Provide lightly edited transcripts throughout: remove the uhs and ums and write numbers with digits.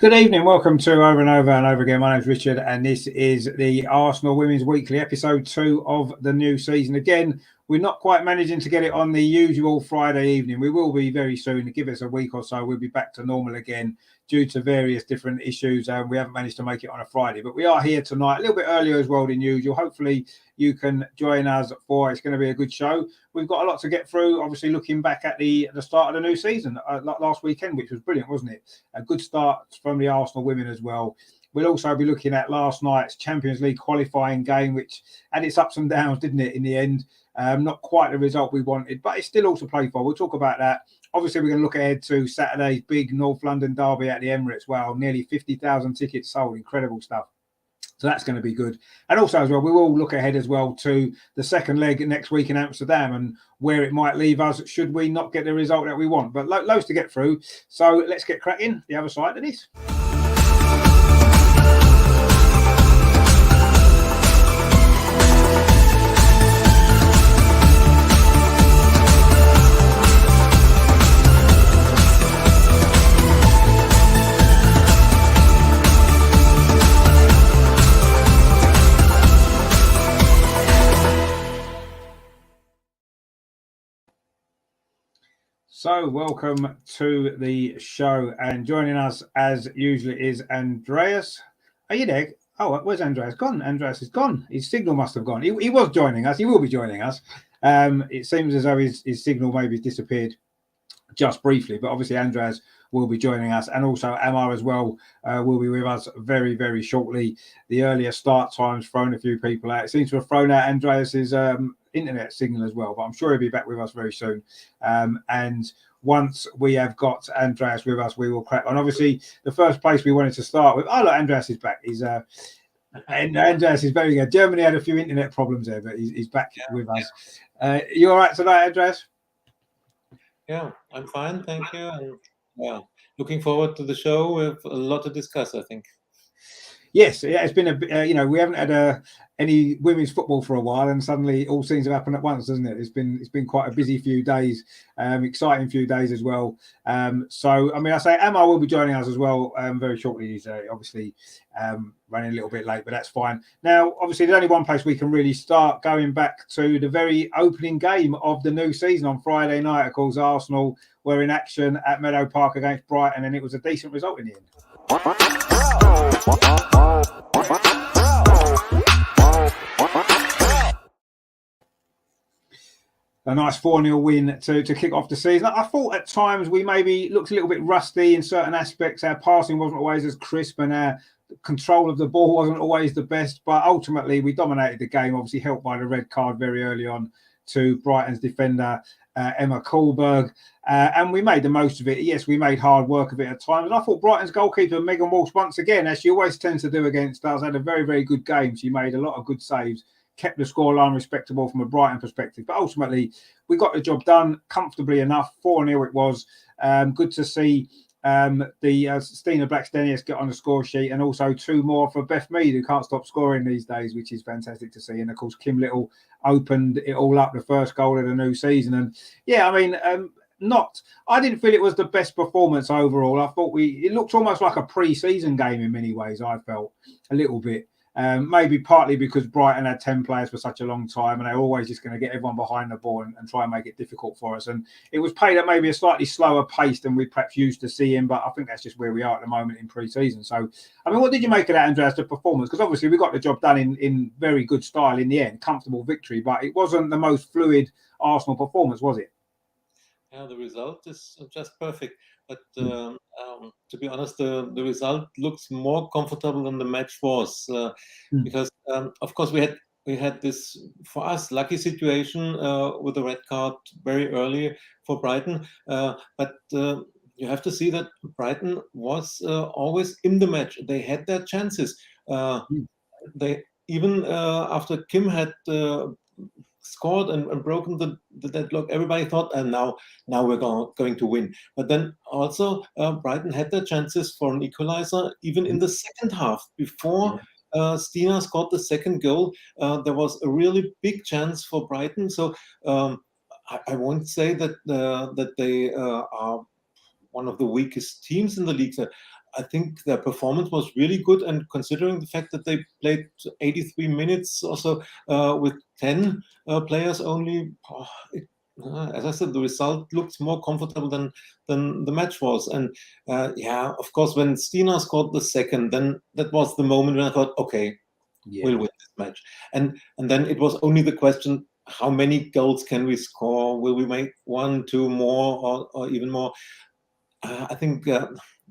Good evening. Welcome to Over and Over and Over Again. My name's Richard, and this is the Arsenal Women's Weekly, episode 2 of the new season. Again, we're not quite managing to get it on the usual Friday evening. We will be very soon. Give us a week or so. We'll be back to normal again due to various different issues. We haven't managed to make it on a Friday, but we are here tonight a little bit earlier as well than usual. Hopefully you can join us for it's going to be a good show. We've got a lot to get through, obviously looking back at the start of the new season last weekend, which was brilliant, wasn't it? A good start from the Arsenal women as well. We'll also be looking at last night's Champions League qualifying game, which had its ups and downs, didn't it, in the end? Not quite the result we wanted, but it's still all to play for. We'll talk about that. Obviously, we're going to look ahead to Saturday's big North London derby at the Emirates. Wow, nearly 50,000 tickets sold. Incredible stuff. So that's going to be good. And also as well, we will look ahead as well to the second leg next week in Amsterdam and where it might leave us should we not get the result that we want. But loads to get through. So let's get cracking the other side of this. So welcome to the show, and joining us as usual is Andreas. Are you there? Oh, where's Andreas gone? Andreas is gone. His signal must have gone. He was joining us. He will be joining us. It seems as though his signal maybe disappeared just briefly, but obviously Andreas will be joining us, and also Amar as well will be with us very, very shortly. The earlier start times thrown a few people out. It seems to have thrown out Andreas's internet signal as well, but I'm sure he'll be back with us very soon. And once we have got Andreas with us, we will crack on. Obviously, the first place we wanted to start with. Oh, look, Andreas is back. He's and Andreas is very good. Germany had a few internet problems there, but he's back with us. You all right tonight, Andreas? Yeah, I'm fine, thank you. And yeah, looking forward to the show. We have a lot to discuss, I think. Yes, it's been a we haven't had any women's football for a while, and suddenly all seems to happen at once, doesn't it? It's been quite a busy few days, exciting few days as well. So I mean, I say Amar will be joining us as well very shortly. He's obviously running a little bit late, but that's fine. Now, obviously, there's only one place we can really start, going back to the very opening game of the new season on Friday night. Of course, Arsenal were in action at Meadow Park against Brighton, and it was a decent result in the end. A nice 4-0 win to kick off the season. I thought at times we maybe looked a little bit rusty in certain aspects. Our passing wasn't always as crisp, and our control of the ball wasn't always the best. But ultimately, we dominated the game, obviously helped by the red card very early on to Brighton's defender, Emma Kohlberg. And we made the most of it. Yes, we made hard work of it at times. And I thought Brighton's goalkeeper, Megan Walsh, once again, as she always tends to do against us, had a very, very good game. She made a lot of good saves, kept the scoreline respectable from a Brighton perspective. But ultimately, we got the job done comfortably enough. 4-0 it was. Good to see the Stina Blackstenius get on the score sheet, and also 2 more for Beth Mead, who can't stop scoring these days, which is fantastic to see. And of course, Kim Little opened it all up, the first goal of the new season. And yeah, I mean, I didn't feel it was the best performance overall. I thought it looked almost like a pre-season game in many ways. I felt a little bit. Maybe partly because Brighton had 10 players for such a long time, and they're always just going to get everyone behind the ball and try and make it difficult for us. And it was played at maybe a slightly slower pace than we perhaps used to seeing, but I think that's just where we are at the moment in pre-season. So, I mean, what did you make of that, Andreas, the performance? Because obviously we got the job done in very good style in the end, comfortable victory, but it wasn't the most fluid Arsenal performance, was it? Yeah, the result is just perfect. But to be honest, the result looks more comfortable than the match was, because of course we had this, for us, lucky situation with the red card very early for Brighton. But you have to see that Brighton was always in the match. They had their chances. They even after Kim had scored and broken the deadlock, everybody thought, and now we're going to win. But then also Brighton had their chances for an equalizer even in the second half. Before Stina scored the second goal, there was a really big chance for Brighton. So I won't say that they are one of the weakest teams in the league. So I think their performance was really good, and considering the fact that they played 83 minutes or so with 10 players only, as I said, the result looks more comfortable than the match was. And of course, when Stina scored the second, then that was the moment when I thought, okay, we'll win this match. And then it was only the question, how many goals can we score? Will we make 1, 2 more, or even more? I think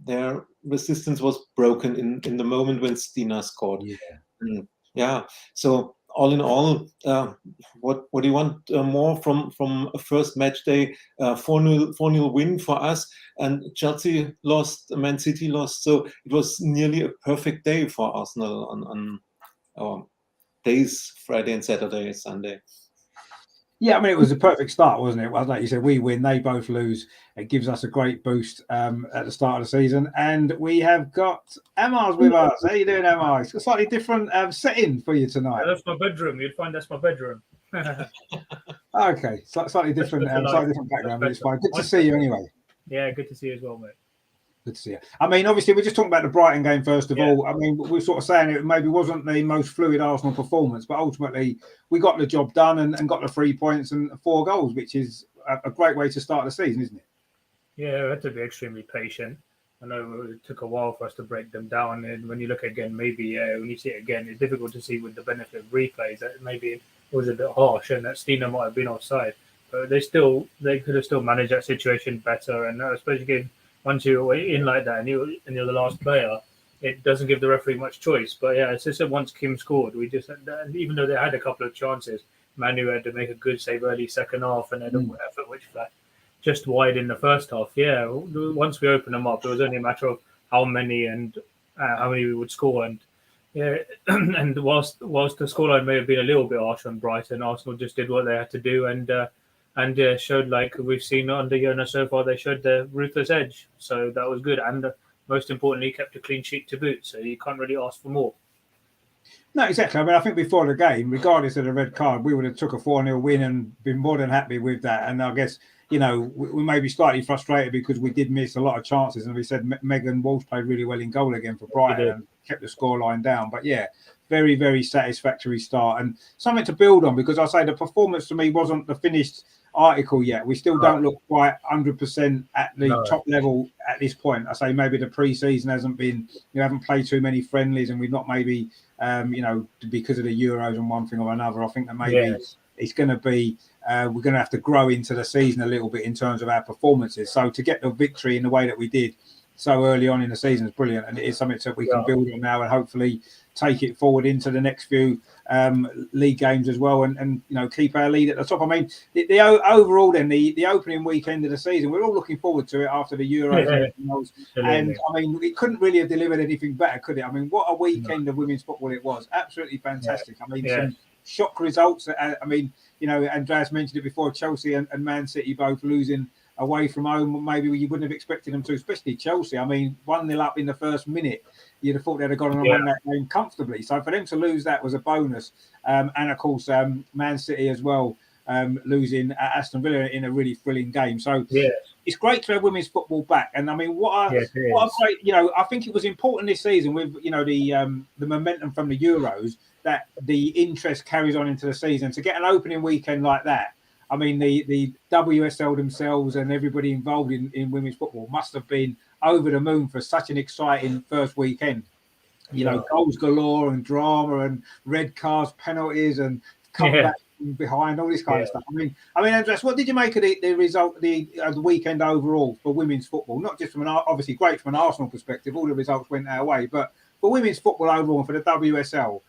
their resistance was broken in the moment when Stina scored. So all in all, what do you want more from a first match day? 4-0 win for us, and Chelsea lost, Man City lost. So it was nearly a perfect day for Arsenal on our days, Friday and Saturday, Sunday. Yeah, I mean, it was a perfect start, wasn't it? Well, like you said, we win, they both lose. It gives us a great boost at the start of the season. And we have got Emma's with us. How you doing, Emma? It's a slightly different setting for you tonight. Yeah, that's my bedroom. You'd find that's my bedroom. Okay, slightly different background, but it's fine. Good to see you anyway. Yeah, good to see you as well, mate. Good to see you. I mean, obviously, we're just talking about the Brighton game first of all. I mean, we're sort of saying it maybe wasn't the most fluid Arsenal performance, but ultimately we got the job done and got the 3 points and 4 goals, which is a great way to start the season, isn't it? Yeah, we had to be extremely patient. I know it took a while for us to break them down, and when you look again, maybe when you see it again, it's difficult to see with the benefit of replays that maybe it was a bit harsh and that Stina might have been offside, but they could have still managed that situation better. And I suppose again, once you're in like that and you're the last player, it doesn't give the referee much choice. But yeah, it's just that once Kim scored, we just even though they had a couple of chances, Manu had to make a good save early second half and then an effort which flat just wide in the first half. Yeah, once we opened them up, it was only a matter of how many we would score. And yeah, and whilst the scoreline may have been a little bit harsh on Brighton, Arsenal just did what they had to do and showed, like we've seen under Jonas so far, they showed the ruthless edge. So that was good, and most importantly, kept a clean sheet to boot. So you can't really ask for more. No, exactly. I mean, I think before the game, regardless of the red card, we would have took a 4-0 win and been more than happy with that. And I guess, we may be slightly frustrated because we did miss a lot of chances. And we said Megan Walsh played really well in goal again for Brighton and kept the scoreline down. But yeah, very, very satisfactory start and something to build on, because I say the performance to me wasn't the finished article yet. We still don't look quite 100% at the top level at this point. I say maybe the pre-season hasn't been, haven't played too many friendlies and we've not maybe, because of the Euros and one thing or another. I think that maybe it's going to be, we're going to have to grow into the season a little bit in terms of our performances. So to get the victory in the way that we did so early on in the season is brilliant, and it is something that we can build on now and hopefully take it forward into the next few league games as well, and keep our lead at the top. I mean, the overall then the opening weekend of the season, we're all looking forward to it after the Euros and I mean, it couldn't really have delivered anything better, could it? I mean, what a weekend of women's football it was! Absolutely fantastic. I mean, some shock results. I mean, Andreas mentioned it before. Chelsea and Man City both losing away from home. Maybe you wouldn't have expected them to, especially Chelsea. I mean, 1-0 up in the first minute. You'd have thought they'd have gone on and won that game comfortably. So for them to lose that was a bonus. And of course, Man City as well, losing at Aston Villa in a really thrilling game. So it's great to have women's football back. And I mean, what a great, I think it was important this season with, the momentum from the Euros, that the interest carries on into the season. To get an opening weekend like that, I mean, the WSL themselves and everybody involved in women's football must have been over the moon for such an exciting first weekend. Goals galore and drama and red cards, penalties and comeback behind, all this kind of stuff. I mean, Andreas, what did you make of the result, the weekend overall for women's football? Not just from obviously great from an Arsenal perspective, all the results went our way, but for women's football overall and for the WSL,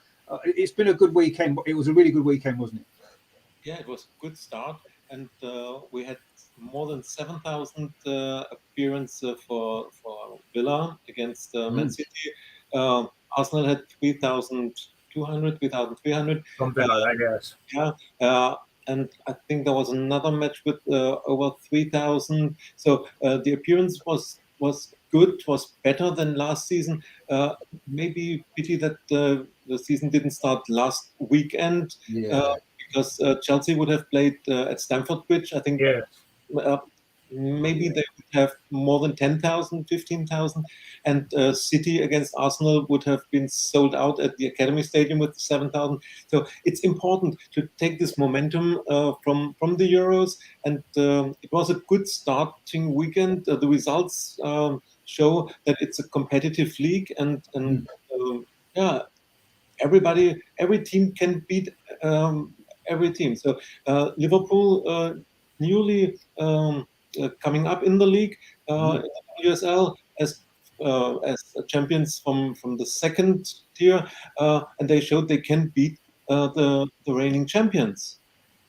it's been a good weekend. But it was a really good weekend, wasn't it? Yeah, it was a good start, and we had more than 7,000 appearances for Villa against Man City. Arsenal had 3,200, 3,300. Something like that, yes. Yeah, and I think there was another match with over 3,000. So the appearance was good, was better than last season. Maybe pity that the season didn't start last weekend. Because Chelsea would have played at Stamford Bridge. I think maybe they would have more than 10,000, 15,000, and City against Arsenal would have been sold out at the Academy Stadium with 7,000. So it's important to take this momentum from the Euros, and it was a good starting weekend. The results show that it's a competitive league, and yeah, every team can beat every team. So Liverpool newly coming up in the league, in the WSL as champions from the second tier, and they showed they can beat the reigning champions.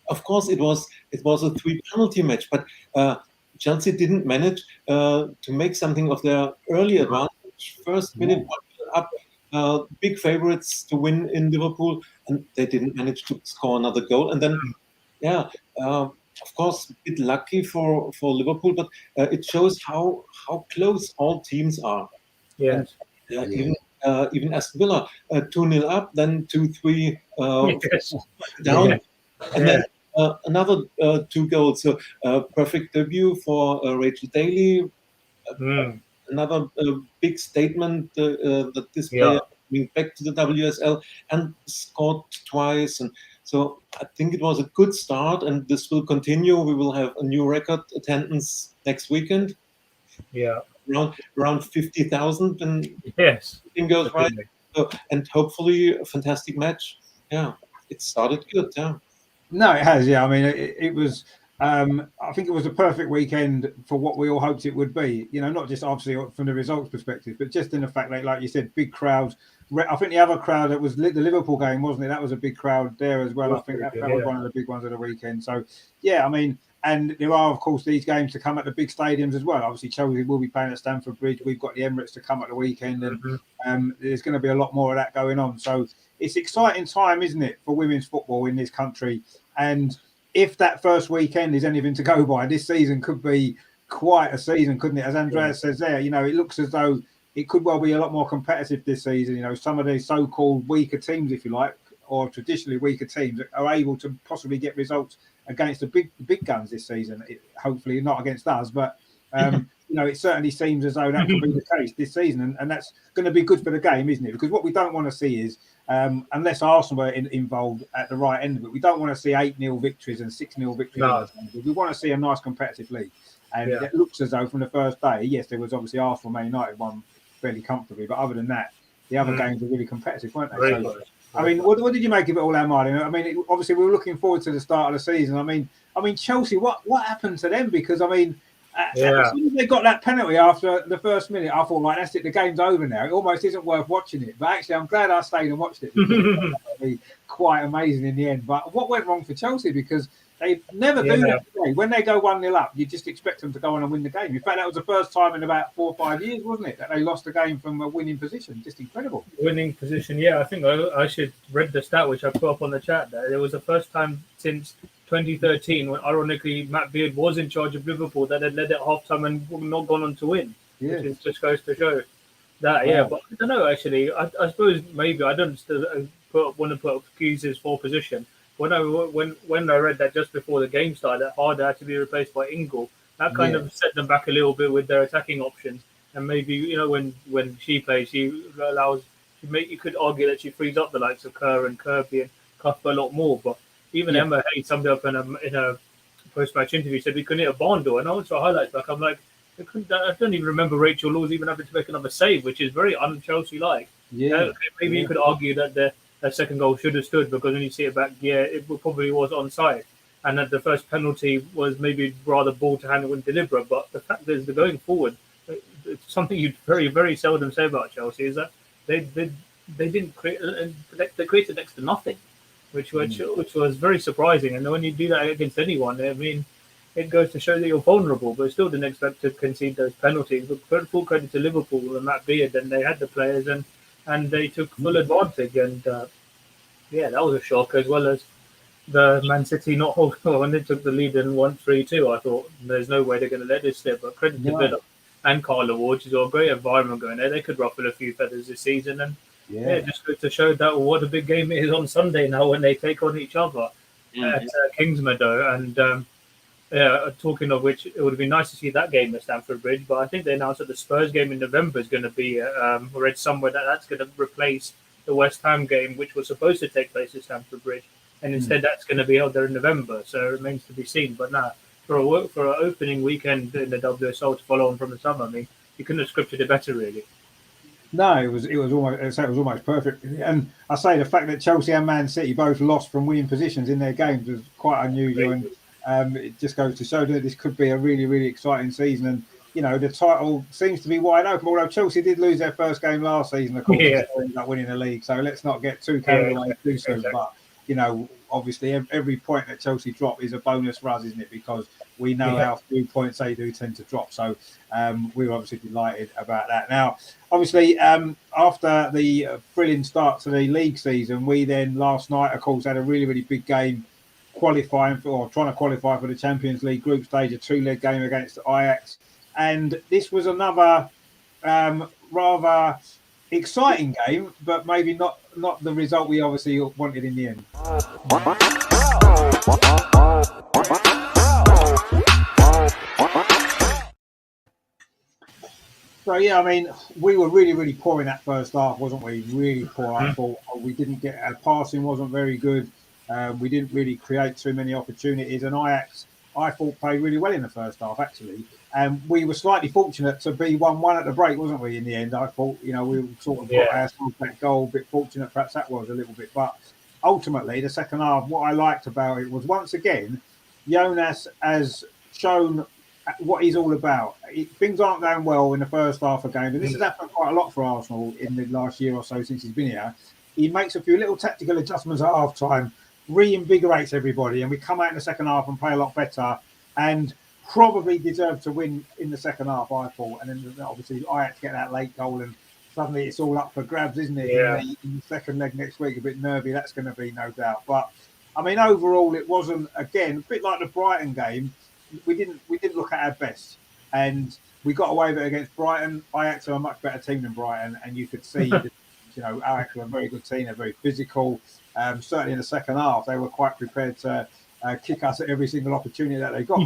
Of course, it was a 3 penalty match, but Chelsea didn't manage to make something of their early advantage. First minute, 1-0 up, big favorites to win in Liverpool, and they didn't manage to score another goal. And then, of course, a bit lucky for Liverpool, but it shows how close all teams are. Yes. And, even Aston Villa 2-0 up, then 2-3 down, and then another 2 goals. So perfect debut for Rachel Daly. Another big statement that this player coming back to the WSL and scored twice. And so I think it was a good start, and this will continue. We will have a new record attendance next weekend. Yeah. Around 50,000, and everything goes right. So, and hopefully a fantastic match. Yeah, it started good. Yeah. No, it has. Yeah, I mean, it was. I think it was a perfect weekend for what we all hoped it would be. You know, not just obviously from the results perspective, but just in the fact that, like you said, big crowds. I think the other crowd that was the Liverpool game, wasn't it? That was a big crowd there as well. I think that was one of the big ones of the weekend. So, yeah, I mean, and there are, of course, these games to come at the big stadiums as well. Obviously, Chelsea will be playing at Stamford Bridge. We've got the Emirates to come at the weekend, and there's going to be a lot more of that going on. So it's exciting time, isn't it, for women's football in this country? And if that first weekend is anything to go by, this season could be quite a season, couldn't it? As Andreas says there, you know, it looks as though it could well be a lot more competitive this season. You know, some of these so-called weaker teams, if you like, or traditionally weaker teams, are able to possibly get results against the big guns this season. Hopefully not against us, but you know, it certainly seems as though that could be the case this season, and that's going to be good for the game, isn't it? Because what we don't want to see is, unless Arsenal are involved at the right end of it, we don't want to see 8-0 victories and 6-0 victories. No. We want to see a nice competitive league, and it looks as though from the first day, yes, there was obviously Arsenal, Man United won fairly comfortably, but other than that, the other games were really competitive, weren't they? So, I mean, what did you make of it all, Martin? I mean, obviously we were looking forward to the start of the season. I mean, Chelsea, what happened to them? Because I mean, as soon as they got that penalty after the first minute, I thought, like, that's it, the game's over now. It almost isn't worth watching it. But actually, I'm glad I stayed and watched it, because it was really quite amazing in the end. But what went wrong for Chelsea? Because they never do that. When they go 1-0 up, you just expect them to go on and win the game. In fact, that was the first time in about 4 or 5 years, wasn't it, that they lost a game from a winning position? Just incredible. Winning position, yeah. I think I should read the stat which I put up on the chat there. It was the first time since 2013, when ironically Matt Beard was in charge of Liverpool, that had led at halftime and not gone on to win. Which is just goes to show that. Yeah, but I don't know. Actually, I suppose maybe I don't want to put excuses for position. When I read that just before the game started, that Harder had to be replaced by Ingle, that kind of set them back a little bit with their attacking options. And maybe, you know, when she plays, she allows. You could argue that she frees up the likes of Kerr and Kirby and Cuthbert a lot more, but. Even Emma Hayes summed up in a post-match interview, said we couldn't hit a barn door. And I also highlights back, I'm like, I don't even remember Rachel Laws even having to make another save, which is very un-Chelsea-like. Maybe you could argue that the second goal should have stood, because when you see it back, it probably was onside. And that the first penalty was maybe rather ball to handle and deliberate. But the fact is, the going forward, it's something you very, very seldom say about Chelsea, is that they didn't create, they created next to nothing. Which was very surprising. And when you do that against anyone, I mean, it goes to show that you're vulnerable, but still didn't expect to concede those penalties. But full credit to Liverpool and Matt Beard, and they had the players and they took full advantage. And that was a shock, as well as the Man City not holding when they took the lead and won 3-2. I thought there's no way they're going to let this slip. But credit to Villa and Carla Ward, which is a great environment going there. They could ruffle a few feathers this season, and just good to show that what a big game it is on Sunday now when they take on each other at Kingsmeadow. And talking of which, it would have been nice to see that game at Stamford Bridge, but I think they announced that the Spurs game in November is going to be, I read somewhere that's going to replace the West Ham game, which was supposed to take place at Stamford Bridge, and instead that's going to be held there in November, so it remains to be seen. But now, for an opening weekend in the WSL to follow on from the summer, I mean, you couldn't have scripted it better, really. No, it was almost perfect. And I say the fact that Chelsea and Man City both lost from winning positions in their games was quite unusual, and it just goes to show that this could be a really, really exciting season. And you know, the title seems to be wide open. Although Chelsea did lose their first game last season, of course, they ended up winning the league. So let's not get too carried away too soon. Exactly. But you know, obviously, every point that Chelsea drop is a bonus for us, isn't it? Because we know how few points they do tend to drop. So we're obviously delighted about that. Now, obviously, after the thrilling start to the league season, we then last night, of course, had a really, really big game trying to qualify for the Champions League group stage, a 2-leg game against Ajax. And this was another rather exciting game, but maybe not the result we obviously wanted in the end. So yeah, I mean, we were really, really poor in that first half, wasn't we? Really poor. I thought we didn't get our passing wasn't very good. We didn't really create too many opportunities, and Ajax, I thought, played really well in the first half actually. And we were slightly fortunate to be 1-1 at the break, wasn't we? In the end, I thought, you know, we sort of got ourselves that goal. A bit fortunate, perhaps that was a little bit, but ultimately, the second half, what I liked about it was once again, Jonas has shown what he's all about. Things aren't going well in the first half of games, and this has happened quite a lot for Arsenal in the last year or so since he's been here. He makes a few little tactical adjustments at half time, reinvigorates everybody, and we come out in the second half and play a lot better, and probably deserved to win in the second half, I thought. And then obviously I had to get that late goal, and suddenly it's all up for grabs, isn't it? Yeah. In the second leg next week, a bit nervy, that's going to be, no doubt. But I mean, overall, it wasn't, again, a bit like the Brighton game. We didn't look at our best, and we got away with it against Brighton. Ajax are a much better team than Brighton, and you could see that, you know, Ajax are a very good team. They're very physical. Certainly in the second half, they were quite prepared to kick us at every single opportunity that they got,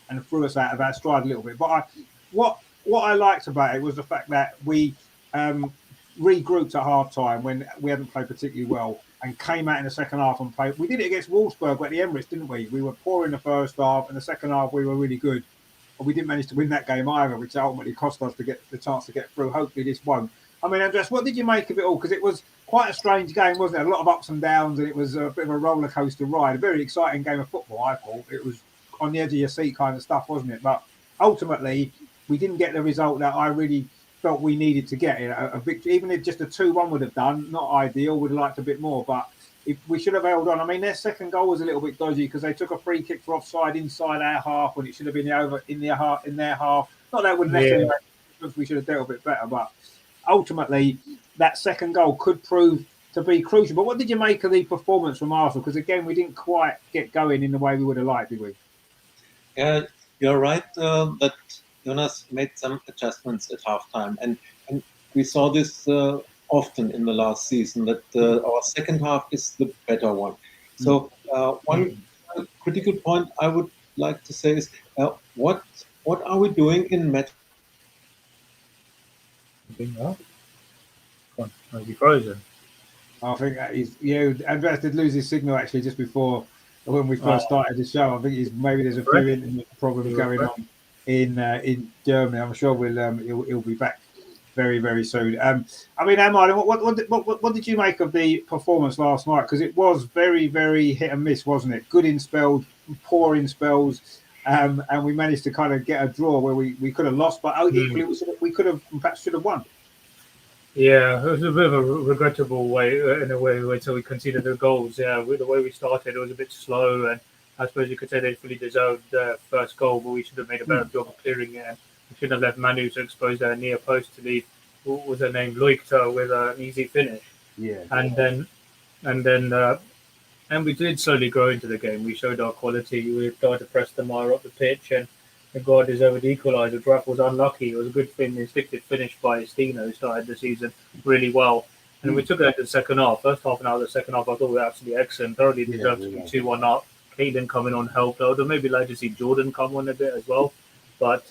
and threw us out of our stride a little bit. But what I liked about it was the fact that we regrouped at half time when we hadn't played particularly well, and came out in the second half and played. We did it against Wolfsburg at the Emirates, didn't we? We were poor in the first half, and the second half we were really good. But we didn't manage to win that game either, which ultimately cost us to get the chance to get through. Hopefully this won't. I mean, Andres, what did you make of it all? Because it was quite a strange game, wasn't it? A lot of ups and downs, and it was a bit of a roller coaster ride. A very exciting game of football, I thought. It was on the edge of your seat kind of stuff, wasn't it? But ultimately, we didn't get the result that I really felt we needed to get. A victory, even if just a 2-1 would have done, not ideal. Would have liked a bit more, but if we should have held on. I mean, their second goal was a little bit dodgy because they took a free kick for offside inside our half when it should have been over in their half. Not that it wouldn't necessarily make a difference. We should have dealt a bit better, but ultimately, that second goal could prove to be crucial. But what did you make of the performance from Arsenal? Because again, we didn't quite get going in the way we would have liked, did we? Yeah, you're right that Jonas made some adjustments at halftime, and we saw this often in the last season, that our second half is the better one. So one critical point I would like to say is what are we doing in match? Might be frozen. I think that he's, Andreas did lose his signal actually just before when we first started the show. I think maybe there's a few internet problems going on in Germany. I'm sure he'll be back very, very soon. I mean, Martin, what did you make of the performance last night? Because it was very, very hit and miss, wasn't it? Good in spells, poor in spells, and we managed to kind of get a draw where we could have lost, but equally we could have perhaps should have won. Yeah, it was a bit of a regrettable way, in a way, until we conceded the goals. Yeah, the way we started, it was a bit slow, and I suppose you could say they fully deserved the first goal, but we should have made a better job of clearing it. We should have left Manu to expose their near post to leave, what was her name, Loikta, with an easy finish. Yeah. And we did slowly grow into the game. We showed our quality. We tried to press the Mara up the pitch, and the God deserved equaliser. Draft was unlucky. It was a good instinctive finish by Stino, who started the season really well. And we took that to the second half. First half an hour of the second half, I thought we were absolutely excellent. Thoroughly deserved to be 2-1 up. Caitlin coming on helped. Although maybe like to see Jordan come on a bit as well. But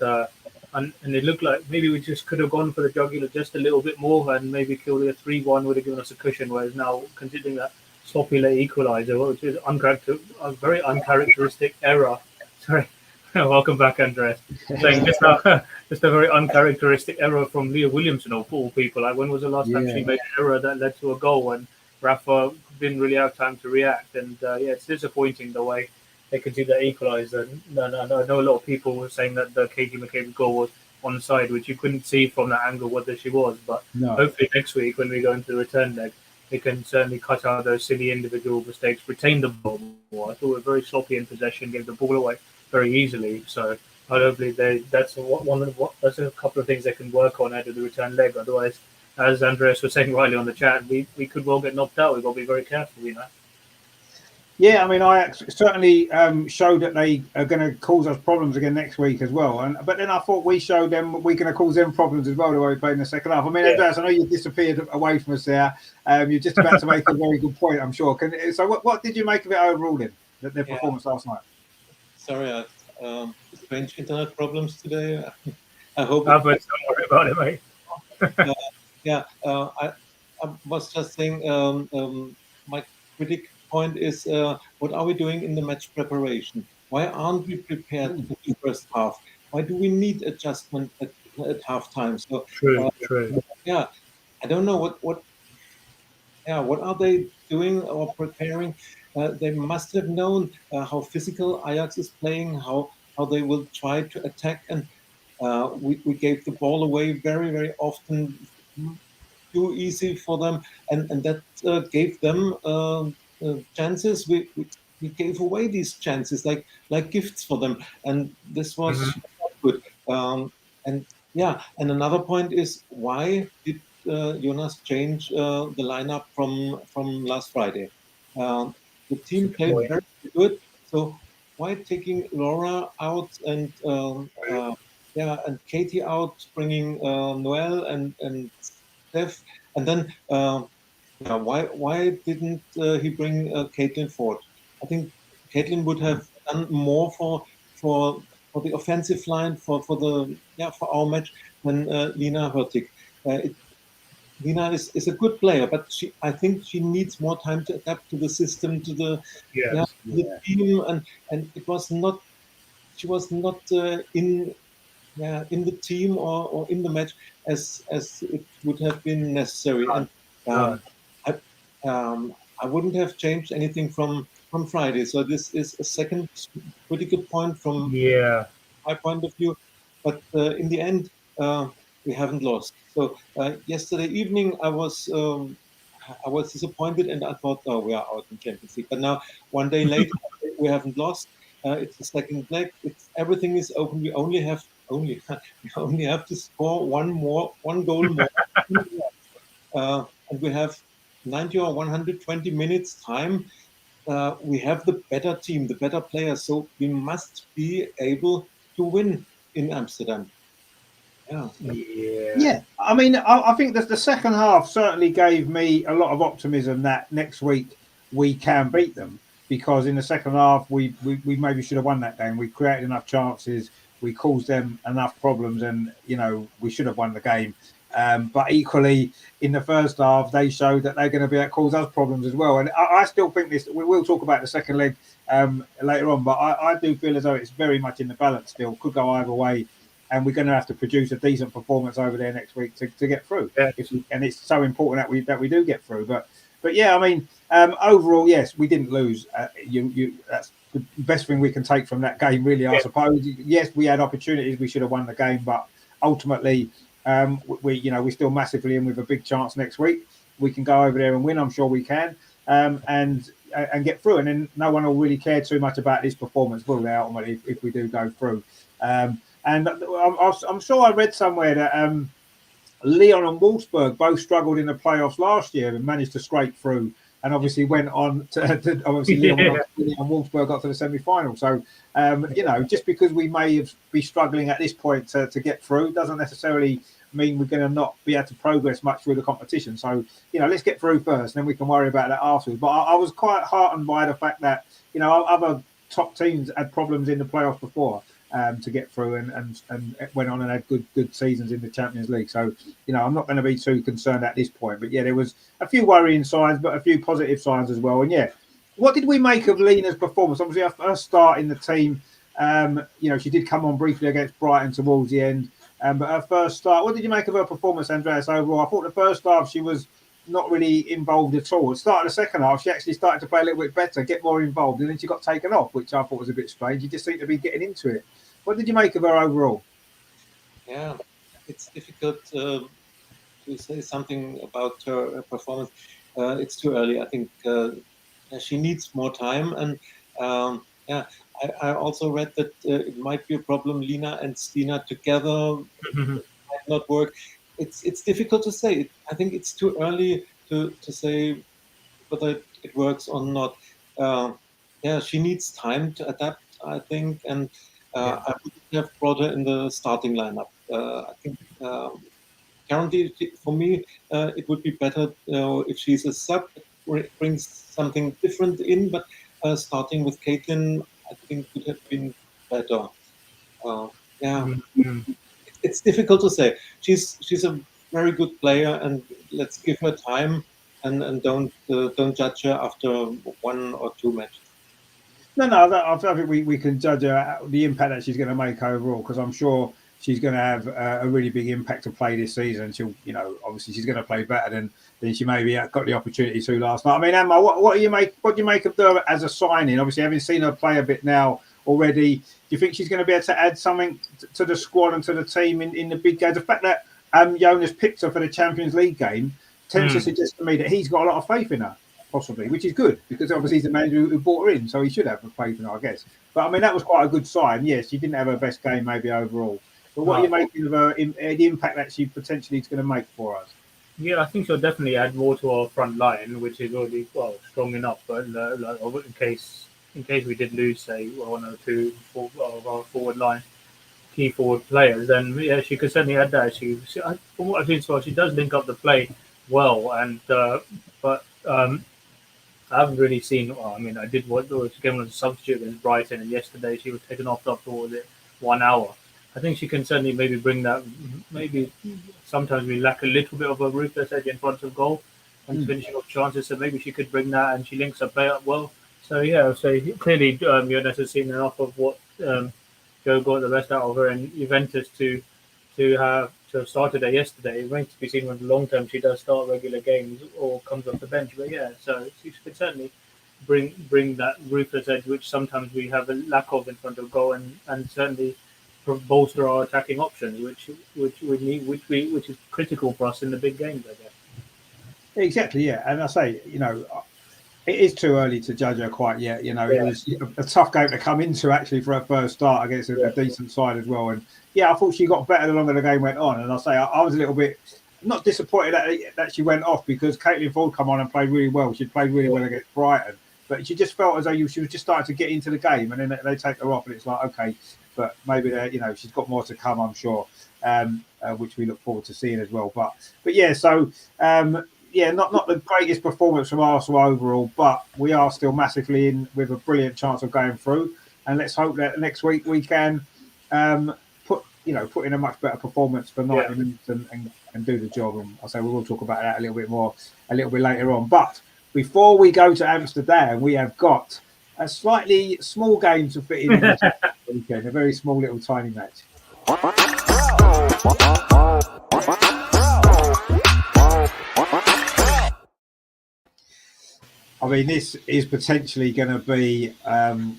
and it looked like maybe we just could have gone for the jugular just a little bit more, and maybe killed a 3-1 would have given us a cushion. Whereas now, considering that sloppy late equaliser, which is a very uncharacteristic error. Sorry, welcome back, Andres. Saying just a very uncharacteristic error from Leah Williamson of all people. Like, when was the last time she made an error that led to a goal and Rafa didn't really have time to react? And it's disappointing the way they could do that equaliser. And I know a lot of people were saying that the Katie McCabe goal was onside, which you couldn't see from that angle whether she was. But hopefully next week when we go into the return leg, they can certainly cut out those silly individual mistakes, retain the ball more. I thought we were very sloppy in possession, gave the ball away very easily. So hopefully that's a couple of things they can work on out of the return leg. Otherwise, as Andreas was saying rightly on the chat, we could well get knocked out. We've got to be very careful, Yeah, I mean, Ajax certainly showed that they are going to cause us problems again next week as well. But then I thought we showed them we're going to cause them problems as well the way we played in the second half. I mean, Andreas, I know you disappeared away from us there. You're just about to make a very good point, I'm sure. So what did you make of it overall then, their performance last night? Sorry, I've strange internet problems today. I hope. Don't worry about it, mate. I was just saying my critic point is what are we doing in the match preparation? Why aren't we prepared for the first half? Why do we need adjustment at halftime? So true. Yeah, I don't know what are they doing or preparing? They must have known how physical Ajax is playing, how they will try to attack, and we gave the ball away very, very often, too easy for them, and that gave them chances. We gave away these chances like gifts for them, and this was not good. And another point is, why did Jonas change the lineup from last Friday? The team played very good, so why taking Laura out and Katie out, bringing Noel and Steph, and then why didn't he bring Caitlin forward? I think Caitlin would have done more for the offensive line for our match than Lina Hurtig. Lina is a good player, but I think she needs more time to adapt to the system, to the team, and it was not. She was not in the team or in the match as it would have been necessary. And I wouldn't have changed anything from Friday. So this is a second critical point from my point of view. But in the end, we haven't lost. So yesterday evening, I was disappointed, and I thought, oh, we are out in Champions League. But now, one day later, we haven't lost. It's the second leg. Everything is open. We only have to score one goal more, and we have 90 or 120 minutes time. We have the better team, the better players, so we must be able to win in Amsterdam. Yeah. I mean, I think that the second half certainly gave me a lot of optimism that next week we can beat them, because in the second half we maybe should have won that game. We created enough chances, we caused them enough problems, and we should have won the game. But equally, in the first half, they showed that they're going to be able to cause us problems as well. And I still think this. We will talk about the second leg later on, but I do feel as though it's very much in the balance still. Could go either way, and we're going to have to produce a decent performance over there next week to get through. Yeah. And it's so important that we do get through. But yeah, I mean, overall, yes, we didn't lose. That's the best thing we can take from that game, really. I suppose. Yes, we had opportunities. We should have won the game, but ultimately. We're still massively in with a big chance next week. We can go over there and win. I'm sure we can, and get through. And then no one will really care too much about this performance, will they? Ultimately, if we do go through. And I'm sure I read somewhere that Lyon and Wolfsburg both struggled in the playoffs last year and managed to scrape through. And obviously went on to obviously Lyon and Wolfsburg got to the semi-final. So just because we may be struggling at this point to get through doesn't necessarily mean we're going to not be able to progress much through the competition. So let's get through first, then we can worry about that afterwards. But I was quite heartened by the fact that other top teams had problems in the playoffs before to get through, and went on and had good seasons in the Champions League. So, I'm not going to be too concerned at this point. But yeah, there was a few worrying signs, but a few positive signs as well. And yeah, what did we make of Lena's performance? Obviously, her first start in the team, she did come on briefly against Brighton towards the end. But her first start, what did you make of her performance, Andreas, overall? I thought the first half she was not really involved at all. At the start of the second half, she actually started to play a little bit better, get more involved, and then she got taken off, which I thought was a bit strange. You just seem to be getting into it. What did you make of her overall? Yeah, it's difficult to say something about her performance. It's too early. I think she needs more time. And I also read that it might be a problem. Lena and Stina together might not work. It's difficult to say. I think it's too early to say whether it works or not. She needs time to adapt, I think, and I wouldn't have brought her in the starting lineup. I think currently, for me, it would be better if she's a sub, brings something different in, but starting with Caitlin, I think would have been better. It's difficult to say. She's a very good player, and let's give her time, and don't judge her after 1 or 2 matches. No, I think we can judge her, the impact that she's going to make overall, because I'm sure she's going to have a really big impact to play this season. She'll, obviously she's going to play better than she maybe got the opportunity to last night. I mean, Emma, what do you make of her as a signing? Obviously, having seen her play a bit now already, do you think she's going to be able to add something to the squad and to the team in the big games? The fact that Jonas picked her for the Champions League game tends to suggest to me that he's got a lot of faith in her, possibly, which is good, because obviously he's the manager who brought her in, so he should have faith in her, I guess. But I mean, that was quite a good sign. Yes, she didn't have her best game maybe overall. But what are you making of her, the impact that she potentially is going to make for us? Yeah, I think she'll definitely add more to our front line, which is already strong enough. But in case we did lose, say, 1 or 2 of our forward line, key forward players, then yeah, she could certainly add that. From what I've seen so far, she does link up the play well, and but I haven't really seen. Well, I mean, I did what she came on as a substitute against Brighton, and yesterday she was taken off after 1 hour. I think she can certainly maybe bring that. Maybe sometimes we lack a little bit of a ruthless edge in front of goal and finishing off chances. So maybe she could bring that, and she links her play up well. So yeah, so clearly Jonas has seen enough of what Joe got the best out of her, and Juventus to have started her yesterday. It remains to be seen whether long term she does start regular games or comes off the bench. But yeah, so she could certainly bring that ruthless edge, which sometimes we have a lack of in front of goal, and certainly bolster our attacking options, which we need, which is critical for us in the big games, I guess. Exactly, yeah. And I say, it is too early to judge her quite yet. It was a tough game to come into actually for her first start against a decent side as well. And yeah, I thought she got better the longer the game went on. And I say I was a little bit not disappointed that she went off, because Caitlin Ford come on and played really well. She played really well against Brighton, but she just felt as though she was just starting to get into the game, and then they take her off, and it's like, okay, but maybe she's got more to come, I'm sure, which we look forward to seeing as well. But yeah, so. Not the greatest performance from Arsenal overall, but we are still massively in with a brilliant chance of going through. And let's hope that next week we can put in a much better performance for 90 minutes and do the job. And I'll say we will talk about that a little bit later on. But before we go to Amsterdam, we have got a slightly small game to fit in the weekend, a very small little tiny match. I mean, this is potentially going to be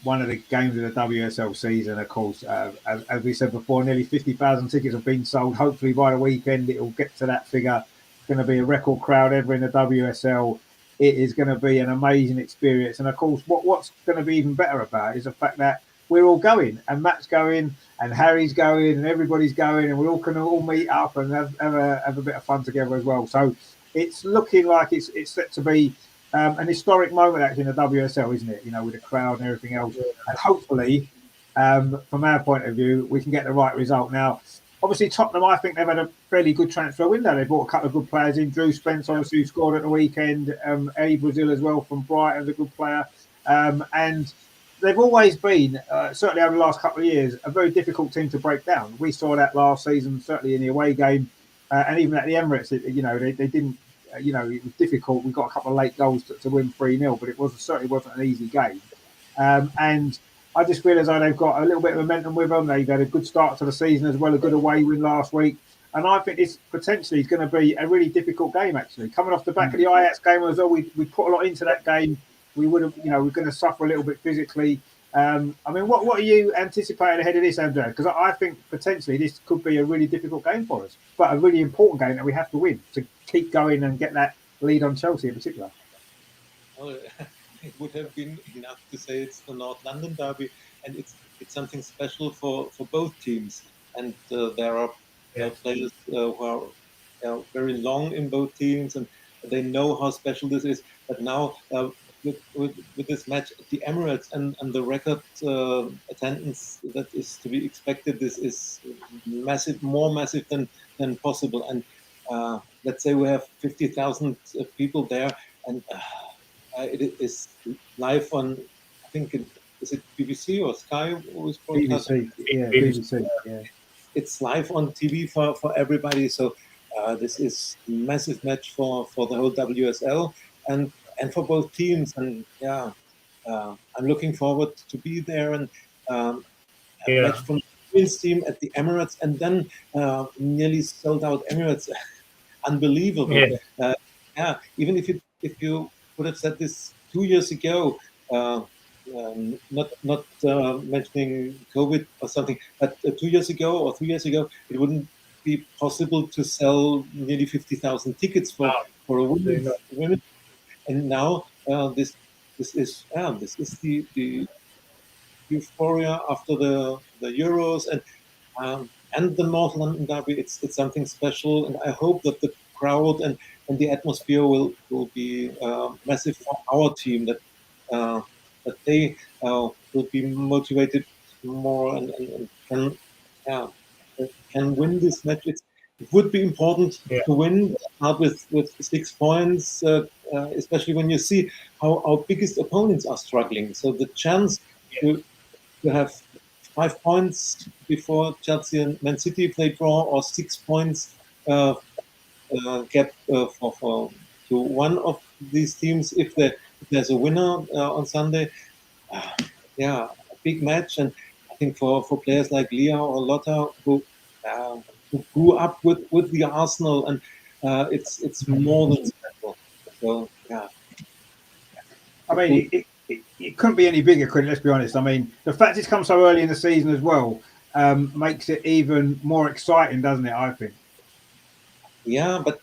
one of the games of the WSL season, of course. As we said before, nearly 50,000 tickets have been sold. Hopefully by the weekend it will get to that figure. It's going to be a record crowd ever in the WSL. It is going to be an amazing experience. And of course, what's going to be even better about it is the fact that we're all going, and Matt's going, and Harry's going, and everybody's going, and we all can all meet up and have a bit of fun together as well. So it's looking like it's set to be an historic moment actually in the WSL, isn't it? With the crowd and everything else. And hopefully, from our point of view, we can get the right result. Now, obviously, Tottenham, I think they've had a fairly good transfer window. They brought a couple of good players in. Drew Spence, obviously, who scored at the weekend. Eddie Brazil as well from Brighton, a good player. And they've always been, certainly over the last couple of years, a very difficult team to break down. We saw that last season, certainly in the away game, and even at the Emirates. They didn't. It was difficult. We got a couple of late goals to win 3-0, but it certainly wasn't an easy game. And I just feel as though they've got a little bit of momentum with them. They've had a good start to the season as well, a good away win last week. And I think this potentially is going to be a really difficult game, actually. Coming off the back of the Ajax game as well, we put a lot into that game. We would have, we're going to suffer a little bit physically. What are you anticipating ahead of this, Andrea? Because I think potentially this could be a really difficult game for us, but a really important game that we have to win to keep going and get that lead on Chelsea in particular. Well, it would have been enough to say it's the North London derby, and it's something special for both teams. And there are players who are very long in both teams, and they know how special this is. But now with this match at the Emirates and the record attendance that is to be expected, this is massive, more massive than possible. And let's say we have 50,000 people there, and it is live on, I think, is it BBC or Sky? BBC, BBC, yeah. It's live on TV for everybody. So this is a massive match for the whole WSL and for both teams. And I'm looking forward to be there and a match from the women's team at the Emirates, and then nearly sold out Emirates. Unbelievable. Even if you would have said this 2 years ago, not mentioning COVID or something, but 2 years ago or 3 years ago, it wouldn't be possible to sell nearly 50,000 tickets for a women. And now this is the euphoria after the Euros and the North London derby. It's something special, and I hope that the crowd and the atmosphere will be massive for our team, that they will be motivated more and can win this match. It would be important to win, start with 6 points, especially when you see how our biggest opponents are struggling. So the chance to have 5 points before Chelsea and Man City play draw, or 6 points gap to one of these teams if there's a winner on Sunday. A big match, and I think for players like Leah or Lotta who grew up with the Arsenal, and it's more than special. So I mean, it couldn't be any bigger, could it? Let's be honest. I mean, the fact it's come so early in the season as well makes it even more exciting, doesn't it? I think. Yeah, but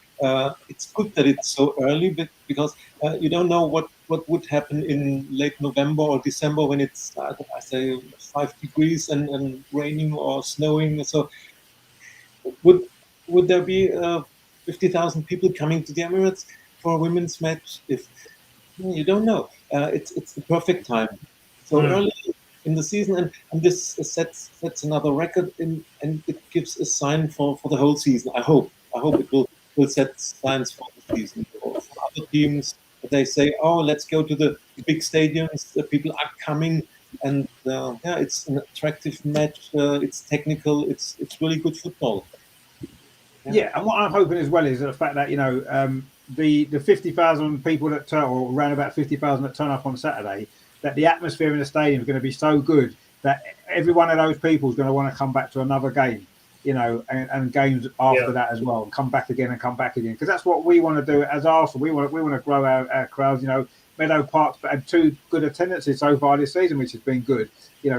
it's good that it's so early, because you don't know what would happen in late November or December when it's, I say, 5 degrees and raining or snowing. So would there be 50,000 people coming to the Emirates for a women's match? If you don't know, it's the perfect time. So early in the season, and this sets another record, and it gives a sign for the whole season. I hope it will set signs for the season for other teams. They say, "Oh, let's go to the big stadiums. The people are coming, and it's an attractive match. It's technical. It's really good football." Yeah, and what I'm hoping as well is the fact that the 50,000 people that turn, or around about 50,000 that turn up on Saturday, that the atmosphere in the stadium is going to be so good that every one of those people is going to want to come back to another game, and games after that as well, and come back again, because that's what we want to do as Arsenal. We want to grow our crowds. Meadow Park's had 2 good attendances so far this season, which has been good.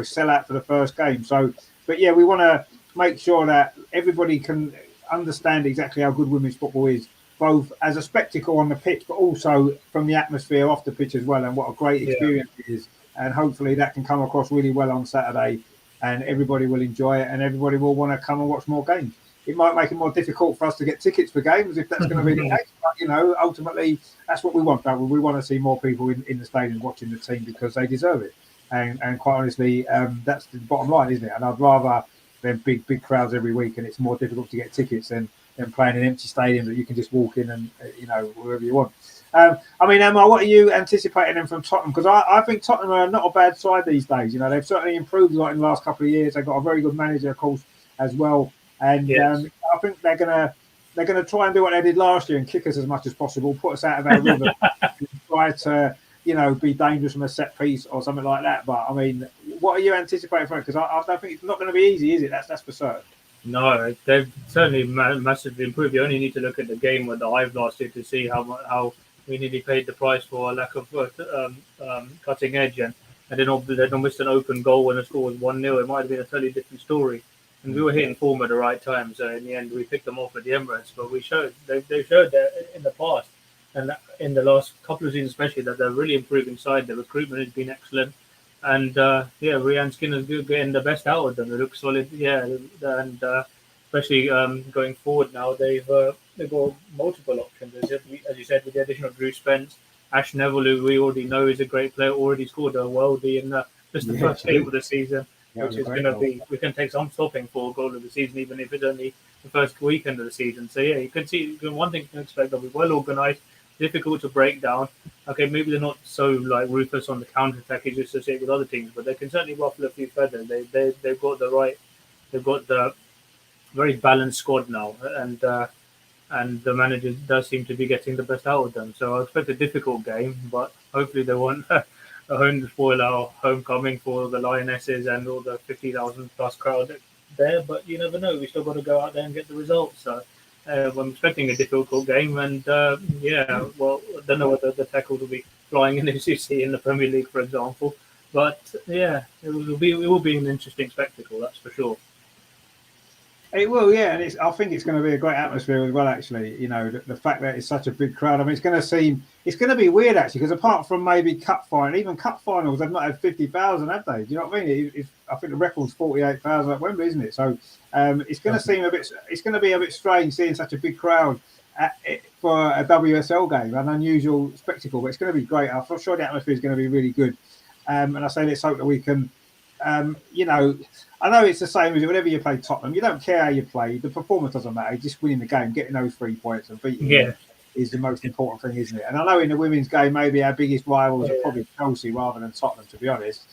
Sell out for the first game. So, but we want to make sure that everybody can understand exactly how good women's football is, both as a spectacle on the pitch, but also from the atmosphere off the pitch as well, and what a great experience it is. And hopefully that can come across really well on Saturday, and everybody will enjoy it, and everybody will want to come and watch more games. It might make it more difficult for us to get tickets for games if that's going to be the case, but ultimately that's what we want, don't we? We want to see more people in the stadium watching the team because they deserve it, and quite honestly, that's the bottom line, isn't it? And I'd rather than big crowds every week, and it's more difficult to get tickets, and than playing in an empty stadium that you can just walk in and wherever you want. I mean, Emma, what are you anticipating them from Tottenham? Because I think Tottenham are not a bad side these days. They've certainly improved a lot in the last couple of years. They've got a very good manager, of course, as well. And I think they're gonna try and do what they did last year and kick us as much as possible, put us out of our rhythm, try to be dangerous from a set piece or something like that. But I mean, what are you anticipating from it? Because I don't think it's not going to be easy, is it? That's for certain. No, they've certainly massively improved. You only need to look at the game with the Hive last year to see how we nearly paid the price for a lack of cutting edge, and then almost an open goal when the score was 1-0. It might have been a totally different story. And we were hitting form at the right time, so in the end we picked them off at the Emirates. But they showed that in the past and in the last couple of seasons, especially, that they're really improving side. The recruitment has been excellent. And Ryan Skinner's getting the best out of them. They look solid, and especially going forward now, they've got multiple options. As you said, with the addition of Drew Spence, Ash Neville, who we already know is a great player, already scored a worldie in just the first game of the season, which is going to be, we can take some stopping for a goal of the season, even if it's only the first weekend of the season. So you can see one thing to expect. They'll be well organised, difficult to break down. Okay, maybe they're not so ruthless on the counter attack as you associate with other teams, but they can certainly ruffle a few feathers. They've got the very balanced squad now, and the manager does seem to be getting the best out of them. So I expect a difficult game, but hopefully they won't spoil our homecoming for the Lionesses and all the 50,000 plus crowd there. But you never know. We still got to go out there and get the results. So. I'm expecting a difficult game, and I don't know whether the tackles will be flying in as you see in the Premier League, for example. But it will be an interesting spectacle, that's for sure. It will, and I think it's going to be a great atmosphere as well. Actually, the fact that it's such a big crowd. I mean, it's going to be weird actually, because apart from maybe cup finals, they've not had 50,000, have they? Do you know what I mean? I think the record's 48,000 at Wembley, isn't it? So it's going to seem it's going to be a bit strange seeing such a big crowd for a WSL game, an unusual spectacle. But it's going to be great. I'm sure the atmosphere is going to be really good. And I say let's hope that we can. I know it's the same as whenever you play Tottenham. You don't care how you play. The performance doesn't matter. Just winning the game, getting those 3 points and beating them is the most important thing, isn't it? And I know in the women's game, maybe our biggest rivals are probably Chelsea rather than Tottenham, to be honest,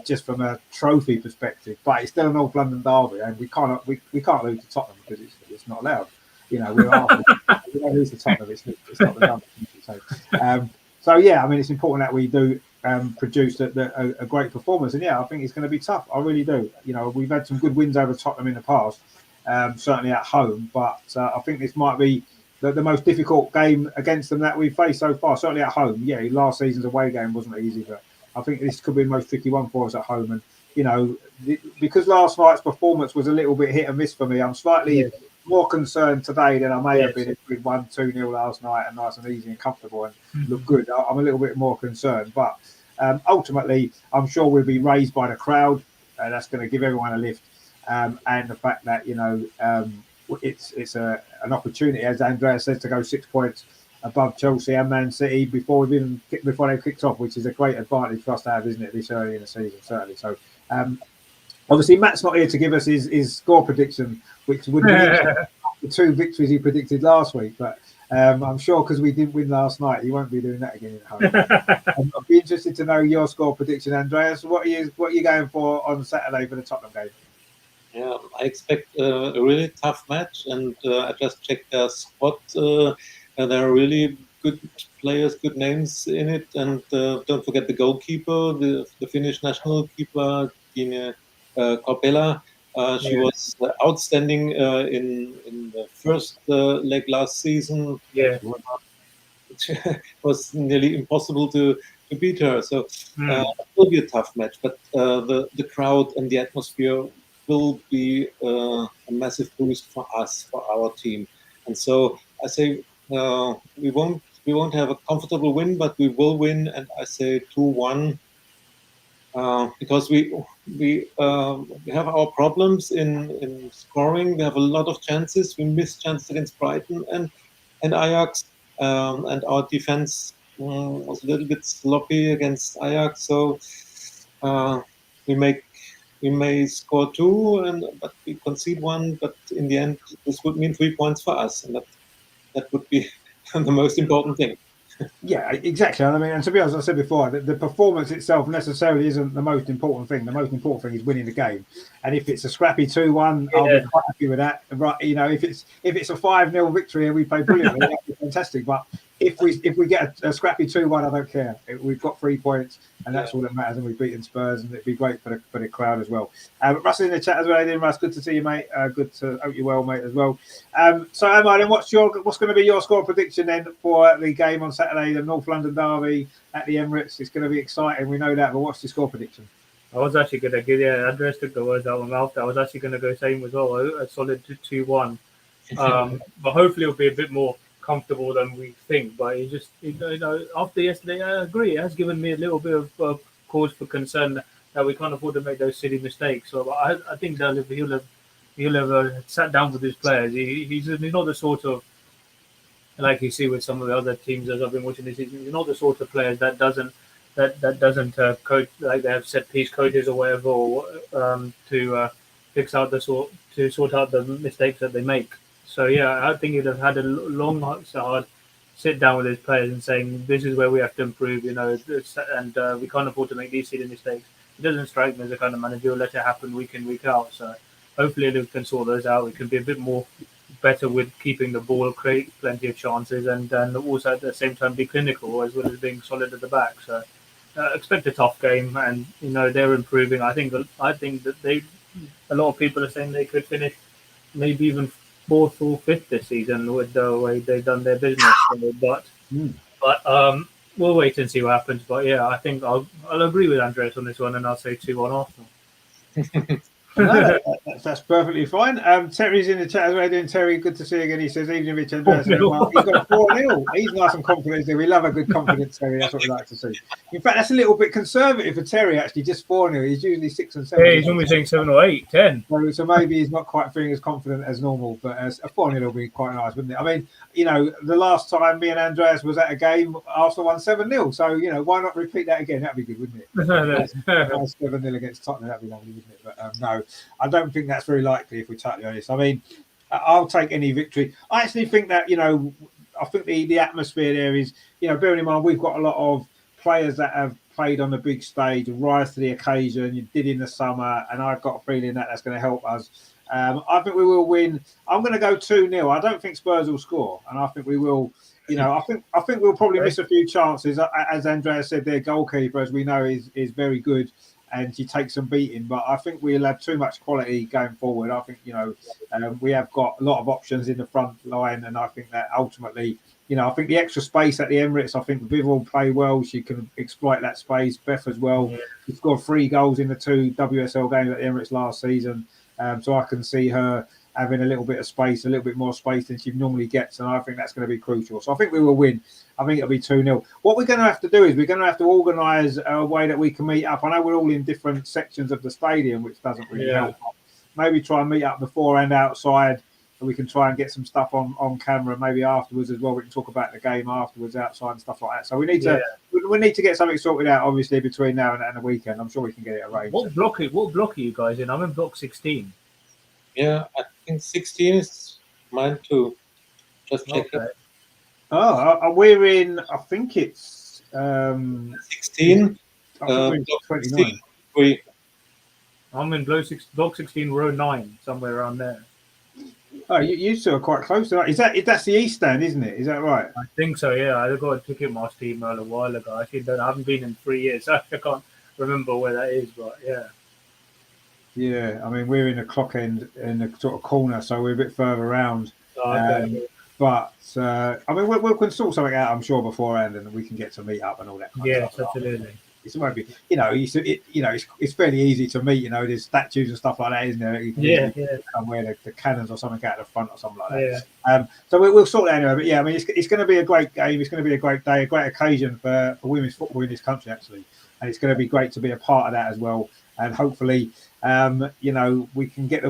just from a trophy perspective. But it's still an North London derby, and we can't lose to Tottenham because it's not allowed. We're Arsenal. We don't lose to Tottenham. It's not the number. So I mean, it's important that we do produce a great performance, and I think it's going to be tough. I really do. We've had some good wins over Tottenham in the past, certainly at home, but I think this might be the most difficult game against them that we've faced so far. Certainly at home. Last season's away game wasn't easy, but I think this could be the most tricky one for us at home. And because last night's performance was a little bit hit and miss for me, I'm slightly more concerned today than I may have been if we'd won 2-0 last night and nice and easy and comfortable and look good. I'm a little bit more concerned, but ultimately I'm sure we'll be raised by the crowd. That's going to give everyone a lift, and the fact that it's an opportunity, as Andrea says, to go 6 points above Chelsea and Man City before they've kicked off, which is a great advantage for us to have, isn't it, this early in the season, certainly. So obviously Matt's not here to give us his score prediction, which would be the 2 victories he predicted last week, but I'm sure because we didn't win last night, he won't be doing that again at home. I'd be interested to know your score prediction, Andreas. What are you going for on Saturday for the Tottenham game? Yeah, I expect a really tough match, and I just checked their squad. There are really good players, good names in it, and don't forget the goalkeeper, the Finnish national keeper, Tine Korpela. She was outstanding in the first leg last season. Yeah. It was nearly impossible to beat her. So it will be a tough match, but the crowd and the atmosphere will be a massive boost for us, for our team. And so I say we won't have a comfortable win, but we will win. And I say 2-1. Because we have our problems in scoring. We have a lot of chances. We missed chances against Brighton and Ajax, and our defense was a little bit sloppy against Ajax. So we make we may score 2, but we concede 1. But in the end, this would mean 3 points for us, and that would be the most important thing. Yeah, exactly. I mean, and to be honest, as I said before, the performance itself necessarily isn't the most important thing. The most important thing is winning the game. And if it's a scrappy 2-1, I'll be quite happy with that. Right, you know, if it's a 5-0 victory and we play brilliantly, that'd be fantastic. But if we get a scrappy 2-1, I don't care. We've got 3 points, and that's all that matters. And we've beaten Spurs, and it'd be great for the crowd as well. Russ in the chat as well. Russ, good to see you, mate. Good to hope you're well, mate, as well. So, Omar, then what's going to be your score prediction then for the game on Saturday, the North London derby at the Emirates? It's going to be exciting. We know that. But what's your score prediction? I was actually going to give Andres took the words out of my mouth. I was actually going to go same as well, a solid 2-1. But hopefully it'll be a bit more comfortable than we think. But it just, after yesterday, I agree. It has given me a little bit of cause for concern that we can't afford to make those silly mistakes. So I think that if he'll have sat down with his players. He's not the sort of, like you see with some of the other teams as I've been watching this season, he's not the sort of player that doesn't coach, like they have set piece coaches or whatever, or to sort out the mistakes that they make. So yeah, I think he'd have had a long, hard sit down with his players and saying, this is where we have to improve, and we can't afford to make these silly mistakes. It doesn't strike me as a kind of manager who'll let it happen week in, week out. So hopefully they can sort those out. We can be a bit more better with keeping the ball, create plenty of chances, and also at the same time be clinical as well as being solid at the back. So expect a tough game, and they're improving. I think that a lot of people are saying they could finish maybe even 4th or 5th this season with the way they've done their business. But we'll wait and see what happens. But yeah, I think I'll agree with Andres on this one, and I'll say 2-1 Arsenal. No, that's perfectly fine. Terry's in the chat as well. Doing Terry, good to see you again. He says, even if Andreas, he's got 4-0. He's nice and confident. We love a good confident Terry. That's what we like to see. In fact, that's a little bit conservative for Terry, actually, just 4-0. He's usually 6 and 7. Yeah, he's normally saying 7 or 8, 10. So maybe he's not quite feeling as confident as normal, but a 4-0 will be quite nice, wouldn't it? I mean, the last time me and Andreas was at a game, Arsenal won 7-0. So, why not repeat that again? That'd be good, wouldn't it? 7-0 against Tottenham, that'd be lovely, wouldn't it? But no, I don't think that's very likely, if we're totally honest. I mean, I'll take any victory. I actually think that, I think the atmosphere there is, bearing in mind we've got a lot of players that have played on the big stage, rise to the occasion. You did in the summer, and I've got a feeling that that's going to help us. I think we will win. I'm going to go 2-0. I don't think Spurs will score, and I think we will. I think we'll probably miss a few chances. As Andreas said, their goalkeeper, as we know, is very good, and she takes some beating. But I think we'll have too much quality going forward. I think we have got a lot of options in the front line, and I think that ultimately. I think the extra space at the Emirates, I think Viv will play well. She can exploit that space. Beth as well. Yeah. She scored 3 goals in the 2 WSL games at the Emirates last season. So I can see her having a little bit of space, a little bit more space than she normally gets. And I think that's going to be crucial. So I think we will win. I think it'll be 2-0. What we're going to have to do is we're going to have to organise a way that we can meet up. I know we're all in different sections of the stadium, which doesn't really help. Maybe try and meet up before and outside. We can try and get some stuff on camera, maybe afterwards as well. We can talk about the game afterwards, outside and stuff like that. So we need to get something sorted out, obviously, between now and the weekend. I'm sure we can get it arranged. What block are you guys in? I'm in block 16. Yeah, I think 16 is mine too. Just check it. Oh, we're in. I think it's 16. I think we're in 29. I'm in block 16, row 9, somewhere around there. Oh, you two are quite close to that. That's the East Stand, isn't it? Is that right? I think so, yeah. I got a Ticketmaster email a while ago. I haven't been in 3 years, so I can't remember where that is, but yeah. Yeah, I mean, we're in the clock end in the sort of corner, so we're a bit further around. But I mean, we can sort something out, I'm sure, beforehand, and we can get to meet up and all that. Yes, absolutely. It won't be, it's fairly easy to meet. There's statues and stuff like that, isn't there? Somewhere the cannons or something out the front or something like that. Yeah. So we'll sort that anyway. But yeah, I mean, it's going to be a great game. It's going to be a great day, a great occasion for women's football in this country, actually, and it's going to be great to be a part of that as well. And hopefully, we can get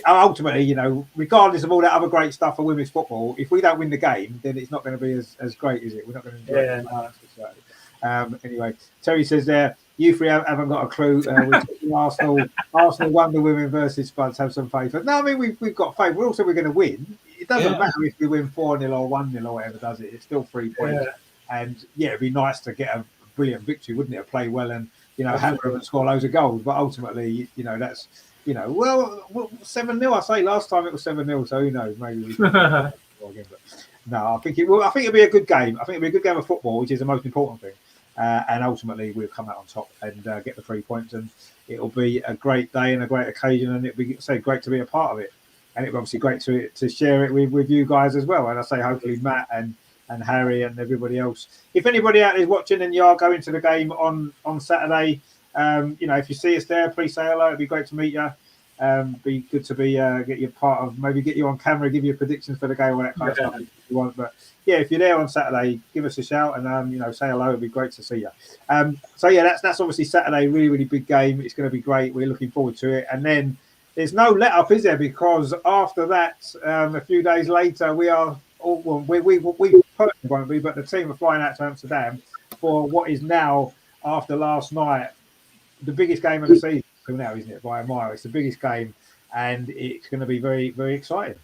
ultimately, regardless of all that other great stuff for women's football, if we don't win the game, then it's not going to be as great, is it? We're not going to enjoy it. Anyway, Terry says there, you three haven't got a clue. We're talking Arsenal Wonder Women versus Spuds. Have some faith. No, I mean we've got faith. We're going to win. It doesn't matter if we win 4-0 or 1-0 or whatever, does it? It's still 3 points. And it'd be nice to get a brilliant victory, wouldn't it? Play well and hammer them and score loads of goals. But ultimately, that's 7-0. I say last time it was 7-0, so who knows? Maybe we can again. But no, I think it'll be a good game. I think it'll be a good game of football, which is the most important thing. And ultimately, we'll come out on top and get the 3 points, and it'll be a great day and a great occasion, and it'll be great to be a part of it. And it'll be obviously great to share it with you guys as well. And I say hopefully Matt and Harry and everybody else. If anybody out there is watching and you are going to the game on Saturday, if you see us there, please say hello. It'd be great to meet you. Be good to be get you part of, maybe get you on camera, give you predictions for the game, all that kind of stuff if you want. But yeah, if you're there on Saturday, give us a shout and say hello. It'd be great to see you. That's obviously Saturday, really, really big game. It's going to be great. We're looking forward to it. And then there's no let up, is there? Because after that, a few days later, we are we personally won't be, but the team are flying out to Amsterdam for what is now, after last night, the biggest game of the season now, isn't it? By a mile, it's the biggest game, and it's going to be very, very exciting.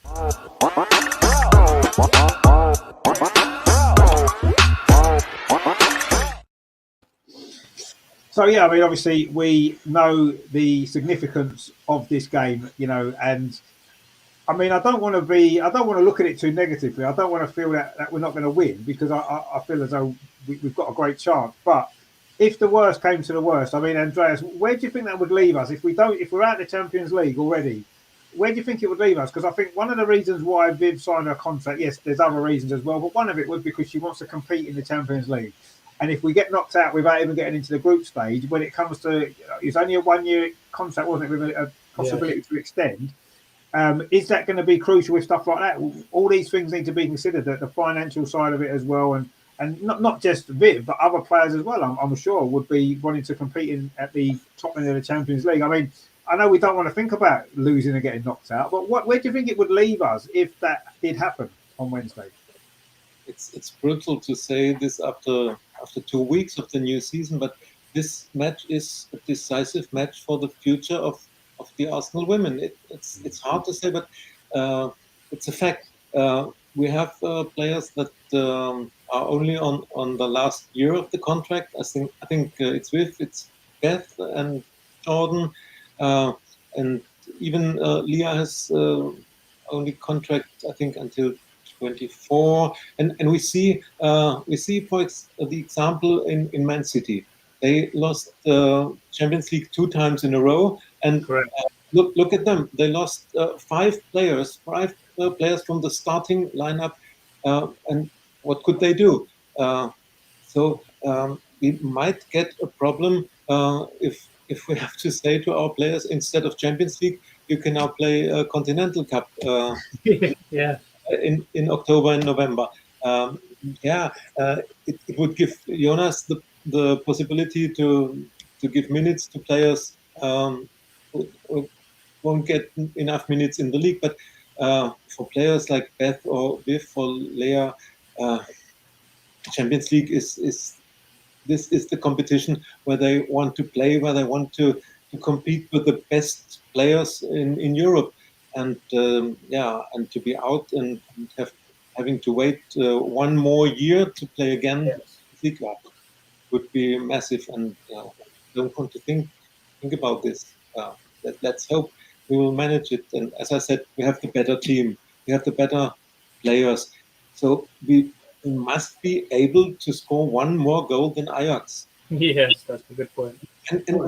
So yeah, I mean, obviously we know the significance of this game, and I mean, I don't want to look at it too negatively. I don't want to feel that we're not going to win, because I feel as though we've got a great chance. But if the worst came to the worst, I mean, Andreas, where do you think that would leave us if we're out of the Champions League already? Where do you think it would leave us? Because I think one of the reasons why Viv signed her contract, yes, there's other reasons as well, but one of it was because she wants to compete in the Champions League. And if we get knocked out without even getting into the group stage, when it comes to, it's only a 1-year contract, wasn't it, with a possibility to extend. Is that going to be crucial with stuff like that? All these things need to be considered, the financial side of it as well, and not just Viv, but other players as well. I'm sure would be wanting to compete at the top end of the Champions League. I mean, I know we don't want to think about losing and getting knocked out, but where do you think it would leave us if that did happen on Wednesday? It's brutal to say this after 2 weeks of the new season, but this match is a decisive match for the future of the Arsenal women. It's hard to say, but it's a fact. We have players that are only on the last year of the contract. I think it's Beth and Jordan, and even Leah has only contract, I think, until 24. And we see for the example in Man City. They lost the Champions League 2 times in a row, and look at them. They lost 5 players from the starting lineup, and what could they do? So we might get a problem if we have to say to our players, instead of Champions League, you can now play a Continental Cup. In October and November. It would give Jonas the possibility to give minutes to players who won't get enough minutes in the league. But for players like Beth or Viv or Leah, Champions League is the competition where they want to play, where they want to compete with the best players in Europe. And and to be out and having to wait 1 more year to play again, League would be massive. And don't want to think about this. Let's hope we will manage it. And as I said, we have the better team, we have the better players, so we must be able to score 1 more goal than Ajax. Yes, that's a good point. And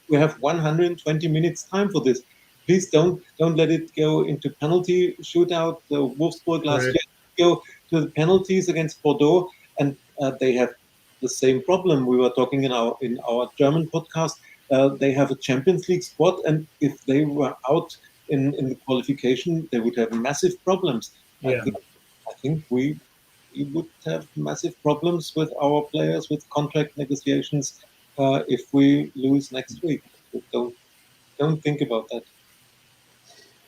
we have 120 minutes time for this. Please don't let it go into penalty shootout. The Wolfsburg last year go to the penalties against Bordeaux, and they have the same problem. We were talking in our German podcast. They have a Champions League spot, and if they were out in the qualification, they would have massive problems. Yeah. I think we would have massive problems with our players, with contract negotiations, if we lose next week. Don't think about that.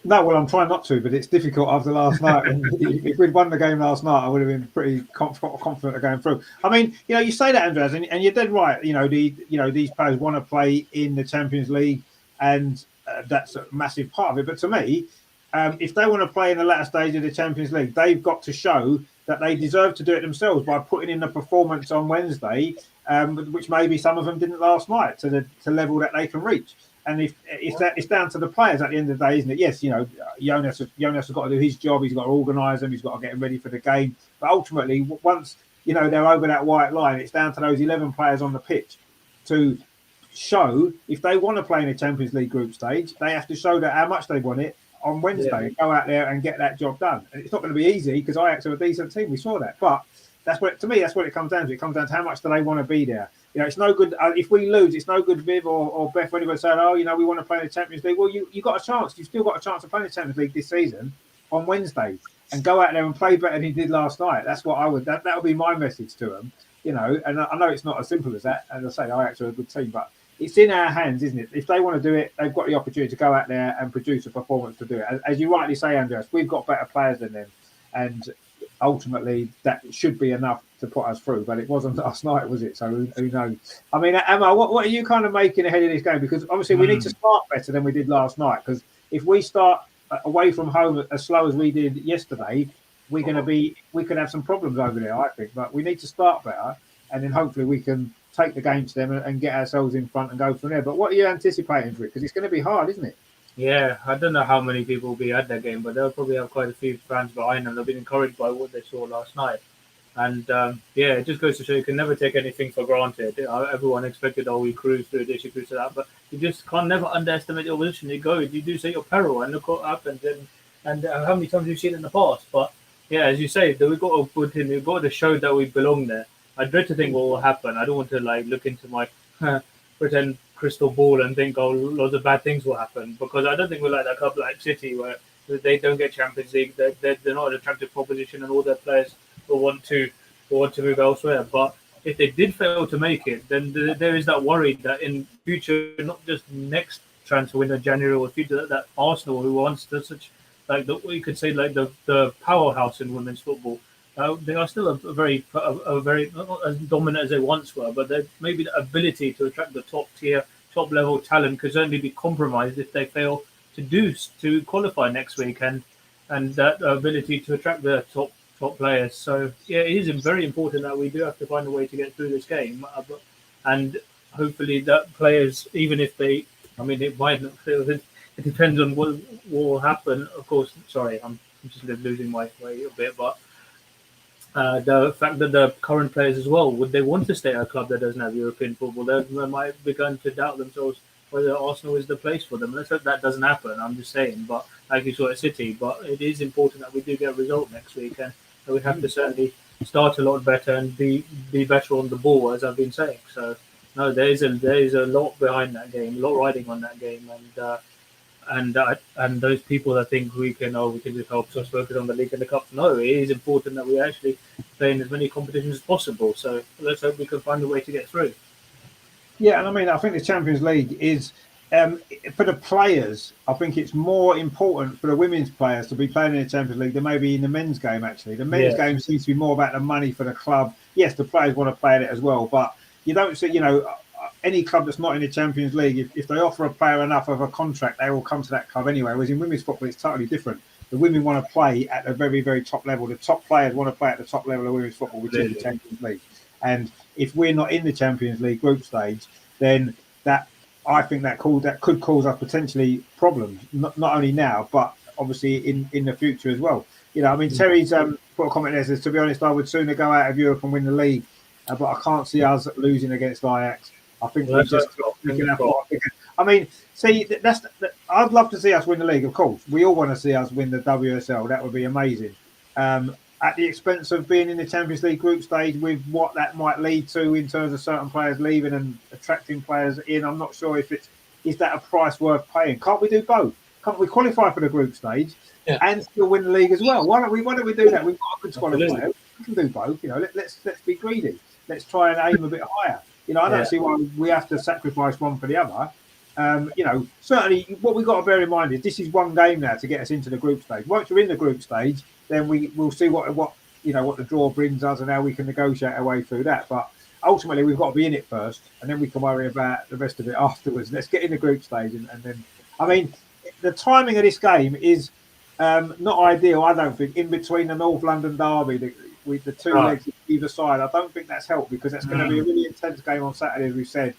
No, well, I'm trying not to, but it's difficult after last night. If we'd won the game last night, I would have been pretty confident of going through. I mean, you say that, Andreas, and you're dead right. These players want to play in the Champions League, and that's a massive part of it. But to me, if they want to play in the latter stage of the Champions League, they've got to show that they deserve to do it themselves by putting in a performance on Wednesday, which maybe some of them didn't last night, to the level that they can reach. And if it's down to the players at the end of the day, isn't it? Yes, Jonas has got to do his job. He's got to organise them. He's got to get them ready for the game. But ultimately, once they're over that white line, it's down to those 11 players on the pitch to show if they want to play in the Champions League group stage. They have to show that how much they want it on Wednesday. Go out there and get that job done. And it's not going to be easy because Ajax are a decent team. We saw that, but that's what it comes down to. It comes down to how much do they want to be there. It's no good if we lose. It's no good, Viv or Beth, or anybody saying, we want to play in the Champions League. Well, you got a chance. You've still got a chance to play in the Champions League this season on Wednesday and go out there and play better than he did last night. That's what I would. That would be my message to them. And I know it's not as simple as that. As I say, Ajax are a good team, but it's in our hands, isn't it? If they want to do it, they've got the opportunity to go out there and produce a performance to do it. As you rightly say, Andreas, we've got better players than them, and ultimately that should be enough to put us through, but it wasn't last night, was it? So who knows? I mean, Emma, what are you kind of making ahead of this game? Because obviously we need to start better than we did last night, because if we start away from home as slow as we did yesterday, we could have some problems over there, I think. But we need to start better, and then hopefully we can take the game to them and get ourselves in front and go from there. But what are you anticipating for it? Because it's going to be hard, isn't it? Yeah, I don't know how many people will be at that game, but they'll probably have quite a few fans behind them. They've been encouraged by what they saw last night. And it just goes to show you can never take anything for granted. Everyone expected, we cruise through this, you cruise through that, but you just can't never underestimate your position. You go, you do say your peril, and look what happens. And how many times have you seen it in the past? But yeah, as you say, we've got to show that we belong there. I dread to think what will happen. I don't want to look into my pretend crystal ball and think lots of bad things will happen, because I don't think we're like that club like City where they don't get Champions League. They're not an attractive proposition, and all their players will want to move elsewhere. But if they did fail to make it, then there is that worry that in future, not just next transfer window January or future, that Arsenal, who once such you could say the powerhouse in women's football. They are still a very not as dominant as they once were, but maybe the ability to attract the top level talent could certainly be compromised if they fail to qualify next week, and that ability to attract the top players. So yeah, it is very important that we do have to find a way to get through this game, and hopefully that players, even if it might not feel it depends on what will happen. Of course, sorry, I'm just losing my way a bit, but. The fact that the current players as well, would they want to stay at a club that doesn't have European football? They might begin to doubt themselves whether Arsenal is the place for them. Let's hope that doesn't happen. I'm just saying, but like you saw at City, but it is important that we do get a result next week, and we have to certainly start a lot better and be better on the ball, as I've been saying. So no, there is a lot behind that game, a lot riding on that game, and those people that think we can just help us focus on the league and the cup. No, it is important that we actually play in as many competitions as possible. So let's hope we can find a way to get through. Yeah, and I think the Champions League is for the players. I think it's more important for the women's players to be playing in the Champions League than maybe in the men's game. Actually, the men's game seems to be more about the money for the club. Yes, the players want to play in it as well, but you don't see, any club that's not in the Champions League, if they offer a player enough of a contract, they will come to that club anyway. Whereas in women's football, it's totally different. The women want to play at the very, very top level. The top players want to play at the top level of women's football, which is the Champions League. And if we're not in the Champions League group stage, then I think that could cause us potentially problems. Not only now, but obviously in the future as well. Terry's put a comment there, says, to be honest, I would sooner go out of Europe and win the league, but I can't see us losing against Ajax. I think I'd love to see us win the league, of course. We all want to see us win the WSL. That would be amazing. At the expense of being in the Champions League group stage, with what that might lead to in terms of certain players leaving and attracting players in, I'm not sure if is that a price worth paying. Can't we do both? Can't we qualify for the group stage and still win the league as well? Why don't we do that? We've got a good squad of players. We can do both. Let's be greedy. Let's try and aim a bit higher. I don't see why we have to sacrifice one for the other. Certainly what we've got to bear in mind is this is one game now to get us into the group stage. Once you're in the group stage, then we'll see what the draw brings us and how we can negotiate our way through that. But ultimately, we've got to be in it first, and then we can worry about the rest of it afterwards. Let's get in the group stage, and then, I mean, the timing of this game is not ideal, I don't think, in between the North London derby, with the two legs either side. I don't think that's helped, because that's going to be a really intense game on Saturday, as we said.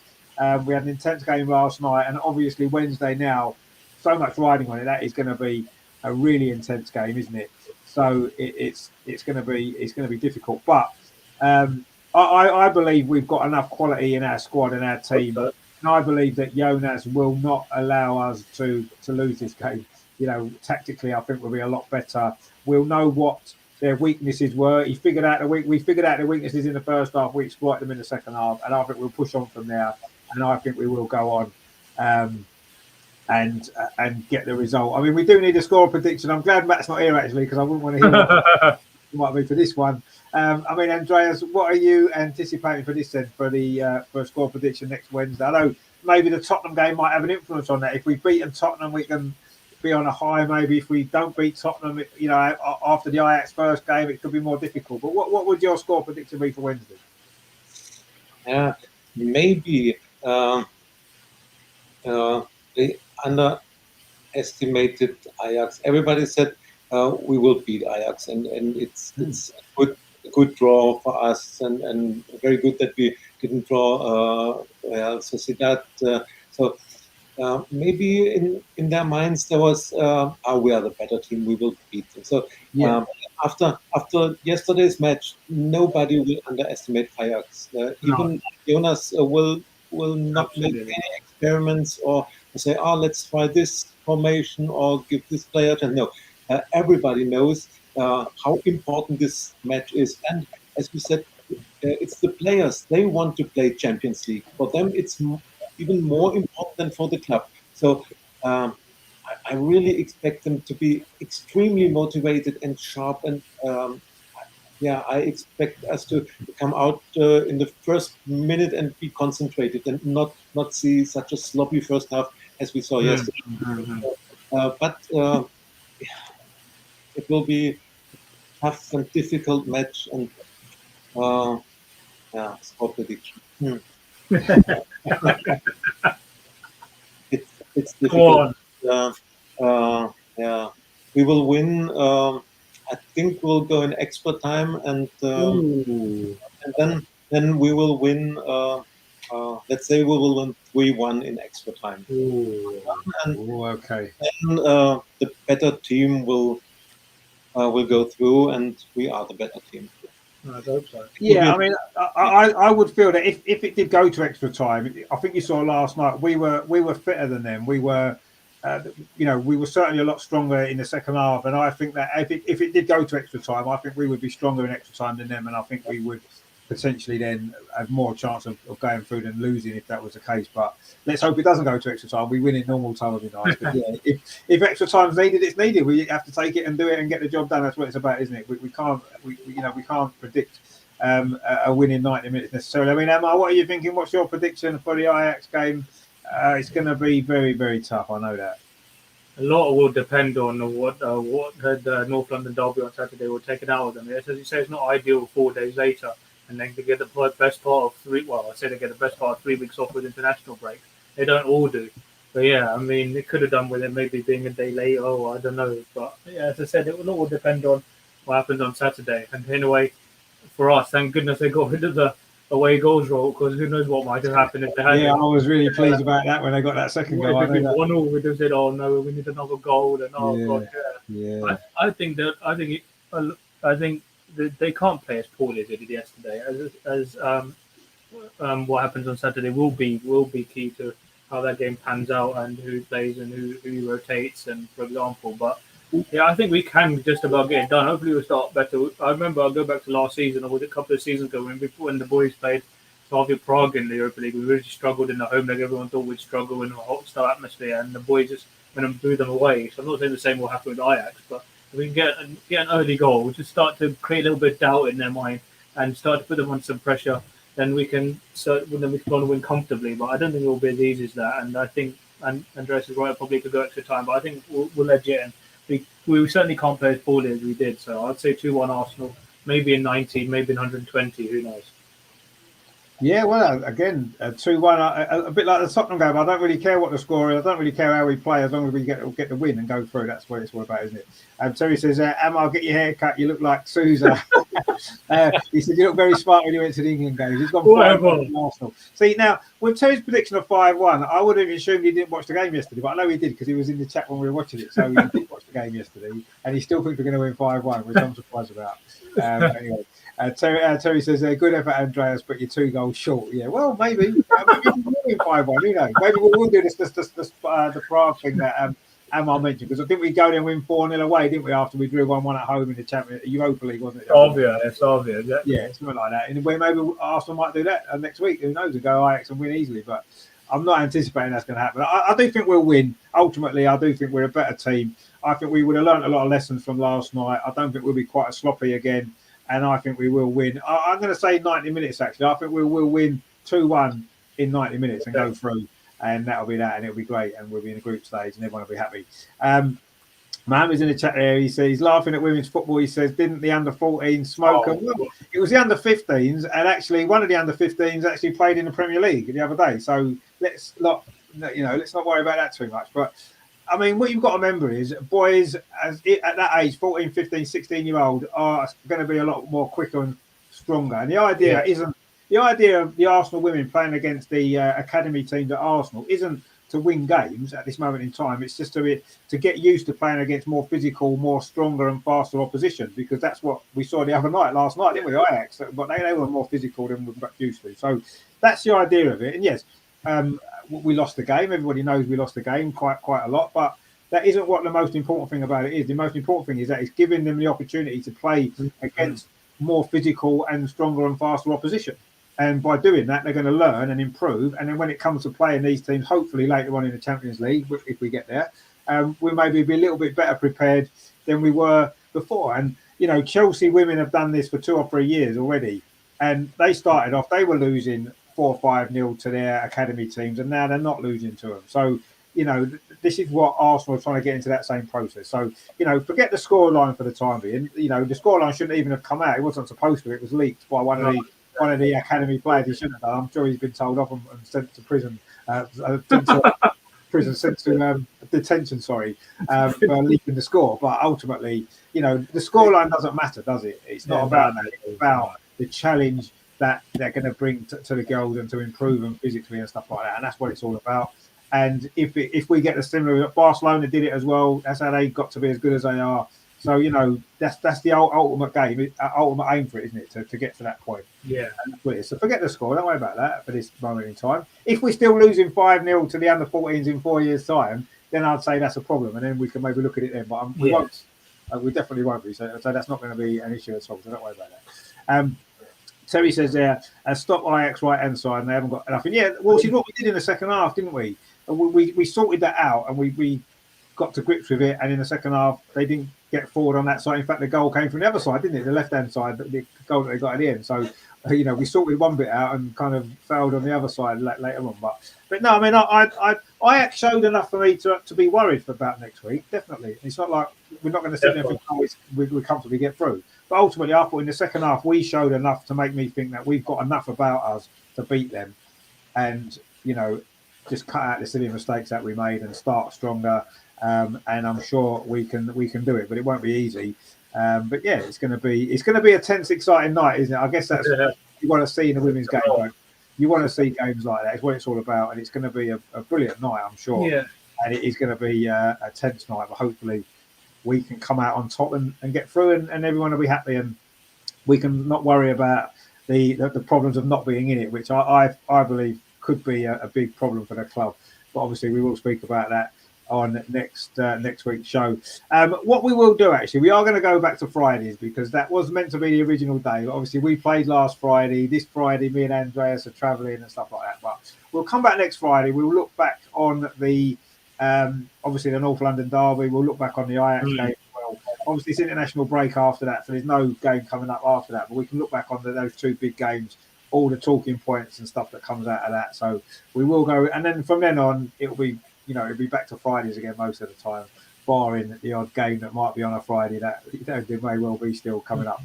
We had an intense game last night, and obviously Wednesday now, so much riding on it. That is going to be a really intense game, isn't it? So it's going to be difficult. But I believe we've got enough quality in our squad and our team, and I believe that Jonas will not allow us to lose this game. Tactically, I think we'll be a lot better. We'll know what their weaknesses were. We figured out the weaknesses in the first half. We exploit them in the second half, and I think we'll push on from there. And I think we will go on and get the result. I mean, we do need a score prediction. I'm glad Matt's not here, actually, because I wouldn't want to hear what it might be for this one. I mean, Andreas, what are you anticipating for this then, for a score prediction next Wednesday? I know maybe the Tottenham game might have an influence on that. If we've beaten Tottenham, we can be on a high. Maybe if we don't beat Tottenham, after the Ajax first game, it could be more difficult. But what would your score prediction be for Wednesday? Yeah, maybe they underestimated Ajax. Everybody said we will beat Ajax, and it's a good draw for us, and very good that we didn't draw Sociedad. So maybe in their minds there was we are the better team, we will beat them. So after yesterday's match, nobody will underestimate Ajax. Even Jonas will not make any experiments or say, let's try this formation or give this player a chance. No, everybody knows how important this match is, and as we said, it's the players. They want to play Champions League. For them, it's even more important than for the club. So I really expect them to be extremely motivated and sharp, and I expect us to come out in the first minute and be concentrated and not see such a sloppy first half as we saw yesterday. But it will be a tough and difficult match, and score prediction. It's difficult. We will win. I think we'll go in extra time, and then we will win. Let's say we will win 3-1 in extra time. Okay. Then the better team will go through, and we are the better team. I hope so. Yeah, I mean, I would feel that if it did go to extra time, I think you saw last night we were fitter than them. We were, we were certainly a lot stronger in the second half, and I think that if it did go to extra time, I think we would be stronger in extra time than them, and I think we would potentially then have more chance of going through than losing if that was the case. But let's hope it doesn't go to extra time. We win in normal time would be nice. But if extra time's needed, it's needed. We have to take it and do it and get the job done. That's what it's about, isn't it? We can't predict a win in 90 minutes necessarily. I mean, Emma, what are you thinking? What's your prediction for the Ajax game? It's going to be very, very tough. I know that. A lot will depend on what the North London derby on Saturday will take it out of them. Yes, as you say, it's not ideal 4 days later, and then they get the best part of 3. Well, I say they get the best part of 3 weeks off with international break. They don't all do, but yeah, I mean, they could have done with it maybe being a day late. Oh, I don't know, but yeah, as I said, it will all depend on what happens on Saturday. And in a way, for us, thank goodness they got rid of the away goals rule, because who knows what might have happened if they had. Yeah, I was really pleased about that when they got that second goal. If it was 1-1, we'd have said, "Oh no, we need another goal." And I think that they can't play as poorly as they did yesterday. As what happens on Saturday will be key to how that game pans out and who plays and who rotates, and for example. But yeah, I think we can just about get it done. Hopefully we'll start better. I remember I'll go back to last season, or was it a couple of seasons ago, when the boys played Slavia Prague in the Europa League. We really struggled in the home leg. Everyone thought we'd struggle in a hot start atmosphere, and the boys just went and blew them away. So I'm not saying the same will happen with Ajax, but if we can get an early goal, just start to create a little bit of doubt in their mind and start to put them under some pressure, then we can go and win comfortably. But I don't think it will be as easy as that. And I think and Andreas is right, probably could go extra time, but I think we'll edge it. And we certainly can't play as poorly as we did. So I'd say 2-1 Arsenal, maybe in 90, maybe in 120. Who knows? Yeah, well, again, 2-1, a bit like the Tottenham game. I don't really care what the score is. I don't really care how we play as long as we get the win and go through. That's what it's all about, isn't it? Terry says, I'll get your hair cut. You look like Sousa. He said, you look very smart when you went to the England games. He's gone 5-1 Arsenal. See, now, with Terry's prediction of 5-1, I would have assumed he didn't watch the game yesterday, but I know he did because he was in the chat when we were watching it. So he did watch the game yesterday, and he still thinks we're going to win 5-1, which I'm surprised about. Anyway. Terry says, good effort, Andreas, but you're 2 goals short. Yeah, well, maybe. Maybe we'll win 5-1, you know. Maybe we'll do the Prague thing that Amar mentioned, because I think we go there and win 4-0 away, didn't we, after we drew 1-1 at home in the Europa League, wasn't it? It's obvious. Yeah, something like that. And maybe Arsenal might do that next week. Who knows? To go Ajax and win easily, but I'm not anticipating that's going to happen. I do think we'll win. Ultimately, I do think we're a better team. I think we would have learned a lot of lessons from last night. I don't think we'll be quite as sloppy again. And I think we will win. I'm going to say 90 minutes, actually. I think we will win 2-1 in 90 minutes and go through. And that'll be that. And it'll be great. And we'll be in the group stage and everyone will be happy. Mohammed's in the chat there. He says, he's laughing at women's football. He saes, didn't the under-14 smoke them? Well, it was the under-15s. And actually, one of the under-15s actually played in the Premier League the other day. So let's not worry about that too much. But I mean, what you've got to remember is boys at that age, 14, 15, 16-year-old, are going to be a lot more quicker and stronger. And the idea of the Arsenal women playing against the academy teams at Arsenal isn't to win games at this moment in time. It's just to get used to playing against more physical, more stronger and faster opposition, because that's what we saw last night, didn't we? Ajax, but they were more physical than we're used to. So that's the idea of it. And yes, we lost the game. Everybody knows we lost the game quite a lot, but that isn't what the most important thing about it is. The most important thing is that it's giving them the opportunity to play against more physical and stronger and faster opposition. And by doing that, they're going to learn and improve. And then when it comes to playing these teams, hopefully later on in the Champions League, if we get there, we maybe be a little bit better prepared than we were before. And, you know, Chelsea women have done this for 2 or 3 years already. And they started off, they were losing 4-5-0 to their academy teams, and now they're not losing to them. So, you know, this is what Arsenal are trying to get into that same process. So, you know, forget the scoreline for the time being. You know, the scoreline shouldn't even have come out. It wasn't supposed to. It was leaked by one of the academy players. He shouldn't have done. I'm sure he's been told off and sent to prison. Sent to detention, for leaking the score. But ultimately, you know, the scoreline doesn't matter, does it? It's not about that. It's about the challenge that they're going to bring to the girls and to improve them physically and stuff like that. And that's what it's all about. And if we get the similar, Barcelona did it as well. That's how they got to be as good as they are. So, you know, that's the ultimate game, ultimate aim for it, isn't it? To get to that point. Yeah. And that's what it is. So forget the score. Don't worry about that for this moment in time. If we're still losing 5-0 to the under-14s in 4 years' time, then I'd say that's a problem. And then we can maybe look at it then. But we won't. We definitely won't be. So that's not going to be an issue at all. So don't worry about that. Terry says there, stop Ajax right-hand side, and they haven't got enough. And yeah, well, see what we did in the second half, didn't we? We sorted that out, and we got to grips with it. And in the second half, they didn't get forward on that side. In fact, the goal came from the other side, didn't it? The left-hand side, the goal that they got at the end. So, you know, we sorted one bit out and kind of failed on the other side later on. But no, I mean, Ajax showed enough for me to be worried about next week. Definitely, it's not like we're not going to sit there and think, we comfortably get through. But ultimately, I thought in the second half, we showed enough to make me think that we've got enough about us to beat them, and you know, just cut out the silly mistakes that we made and start stronger. And I'm sure we can do it, but it won't be easy. But yeah, it's going to be a tense, exciting night, isn't it? I guess that's what you want to see in the women's game. Right? You want to see games like that. It's what it's all about, and it's going to be a brilliant night, I'm sure. Yeah. And it is going to be a tense night, but hopefully we can come out on top and get through, and everyone will be happy, and we can not worry about the problems of not being in it, which I believe could be a big problem for the club. But obviously, we will speak about that on next week's show. What we will do, actually, we are going to go back to Fridays, because that was meant to be the original day. Obviously, we played last Friday. This Friday, me and Andreas are travelling and stuff like that. But we'll come back next Friday. We'll look back on the obviously the North London derby. We'll look back on the Ajax game as well. Obviously, it's international break after that, so there's no game coming up after that. But we can look back on those 2 big games, all the talking points and stuff that comes out of that. So we will go, and then from then on, it'll be it'll be back to Fridays again most of the time, barring the odd game that might be on a Friday that there may well be still coming up.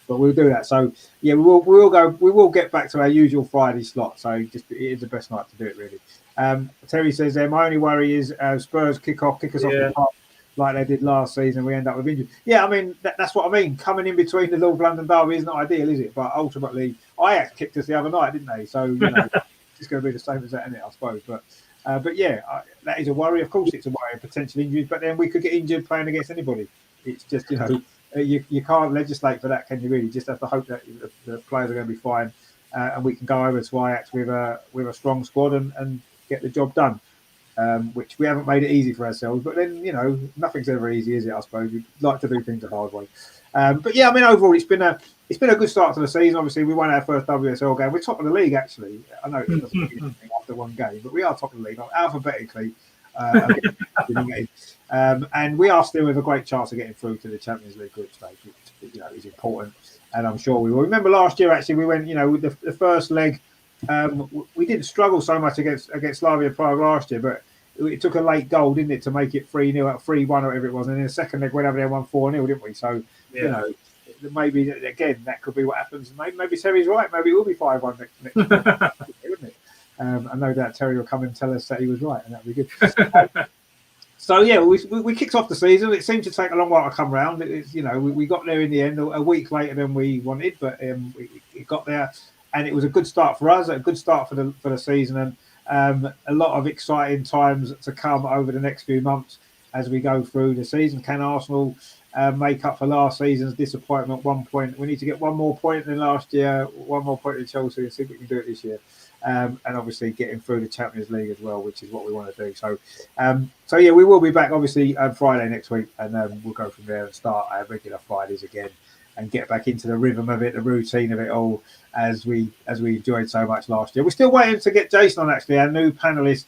But we'll do that. So yeah, we will get back to our usual Friday slot. So it is the best night to do it, really. Terry says there, my only worry is Spurs kick us off the park like they did last season. We end up with injuries. Yeah, I mean that's what I mean. Coming in between the North London derby isn't ideal, is it? But ultimately, Ajax kicked us the other night, didn't they? So it's going to be the same as that, isn't it? I suppose. But yeah, that is a worry. Of course, it's a worry of potential injuries. But then we could get injured playing against anybody. It's just you can't legislate for that, can you? Really, just have to hope that the players are going to be fine, and we can go over to Ajax with a strong squad and get the job done. Which we haven't made it easy for ourselves, but then nothing's ever easy, is it? I suppose we'd like to do things the hard way. But yeah, I mean overall it's been a good start to the season. Obviously, we won our first WSL game. We're top of the league actually. I know it doesn't mean anything after one game, but we are top of the league, alphabetically. And we are still with a great chance of getting through to the Champions League group stage, which is important. And I'm sure we will. Remember last year actually we went with the first leg. We didn't struggle so much against Slavia Prague last year, but it took a late goal, didn't it, to make it 3-0, 3-1 or whatever it was, and in the second leg went over there and won 4-0, didn't we? So maybe again that could be what happens. Maybe Terry's right. Maybe it will be 5-1 next wouldn't it? I know that Terry will come and tell us that he was right, and that'd be good. So yeah, we kicked off the season. It seemed to take a long while to come round. We got there in the end a week later than we wanted, but we got there. And it was a good start for us, a good start for the season, and a lot of exciting times to come over the next few months as we go through the season. Can Arsenal make up for last season's disappointment? 1 point. We need to get one more point than last year, one more point in Chelsea, and see if we can do it this year. And obviously getting through the Champions League as well, which is what we want to do. So yeah, we will be back obviously Friday next week, and we'll go from there and start our regular Fridays again. And get back into the rhythm of it, the routine of it all, as we enjoyed so much last year. We're still waiting to get Jason on, actually, our new panellist.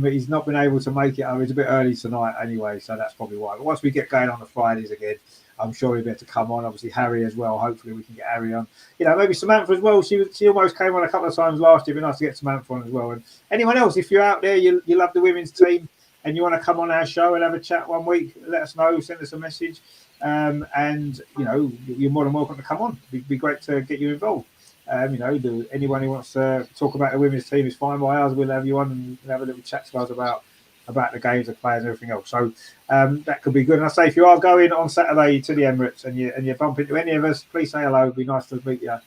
He's not been able to make it. It's a bit early tonight anyway, so that's probably why. But once we get going on the Fridays again, I'm sure he'll be able to come on. Obviously, Harry as well. Hopefully, we can get Harry on. Maybe Samantha as well. She almost came on a couple of times last year. It'd be nice to get Samantha on as well. And anyone else, if you're out there, you love the women's team and you want to come on our show and have a chat one week, let us know. Send us a message. And you're more than welcome to come on. It'd be great to get you involved. Anyone who wants to talk about the women's team is fine by us. We'll have you on and have a little chat to us about the games, the players, and everything else. So that could be good. And I say, if you are going on Saturday to the Emirates and you bump into any of us, please say hello. It'd be nice to meet you,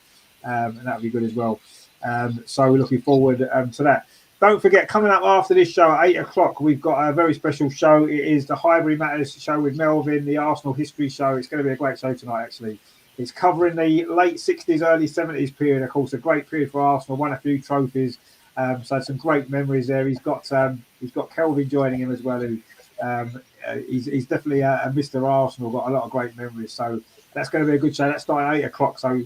and that would be good as well. So we're looking forward to that. Don't forget, coming up after this show at 8 o'clock, we've got a very special show. It is the Highbury Matters show with Melvin, the Arsenal history show. It's going to be a great show tonight, actually. It's covering the late 60s, early 70s period. Of course, a great period for Arsenal. Won a few trophies. So some great memories there. He's got Kelvin joining him as well. Who he's definitely a Mr. Arsenal. Got a lot of great memories. So that's going to be a good show. That's starting at 8 o'clock. So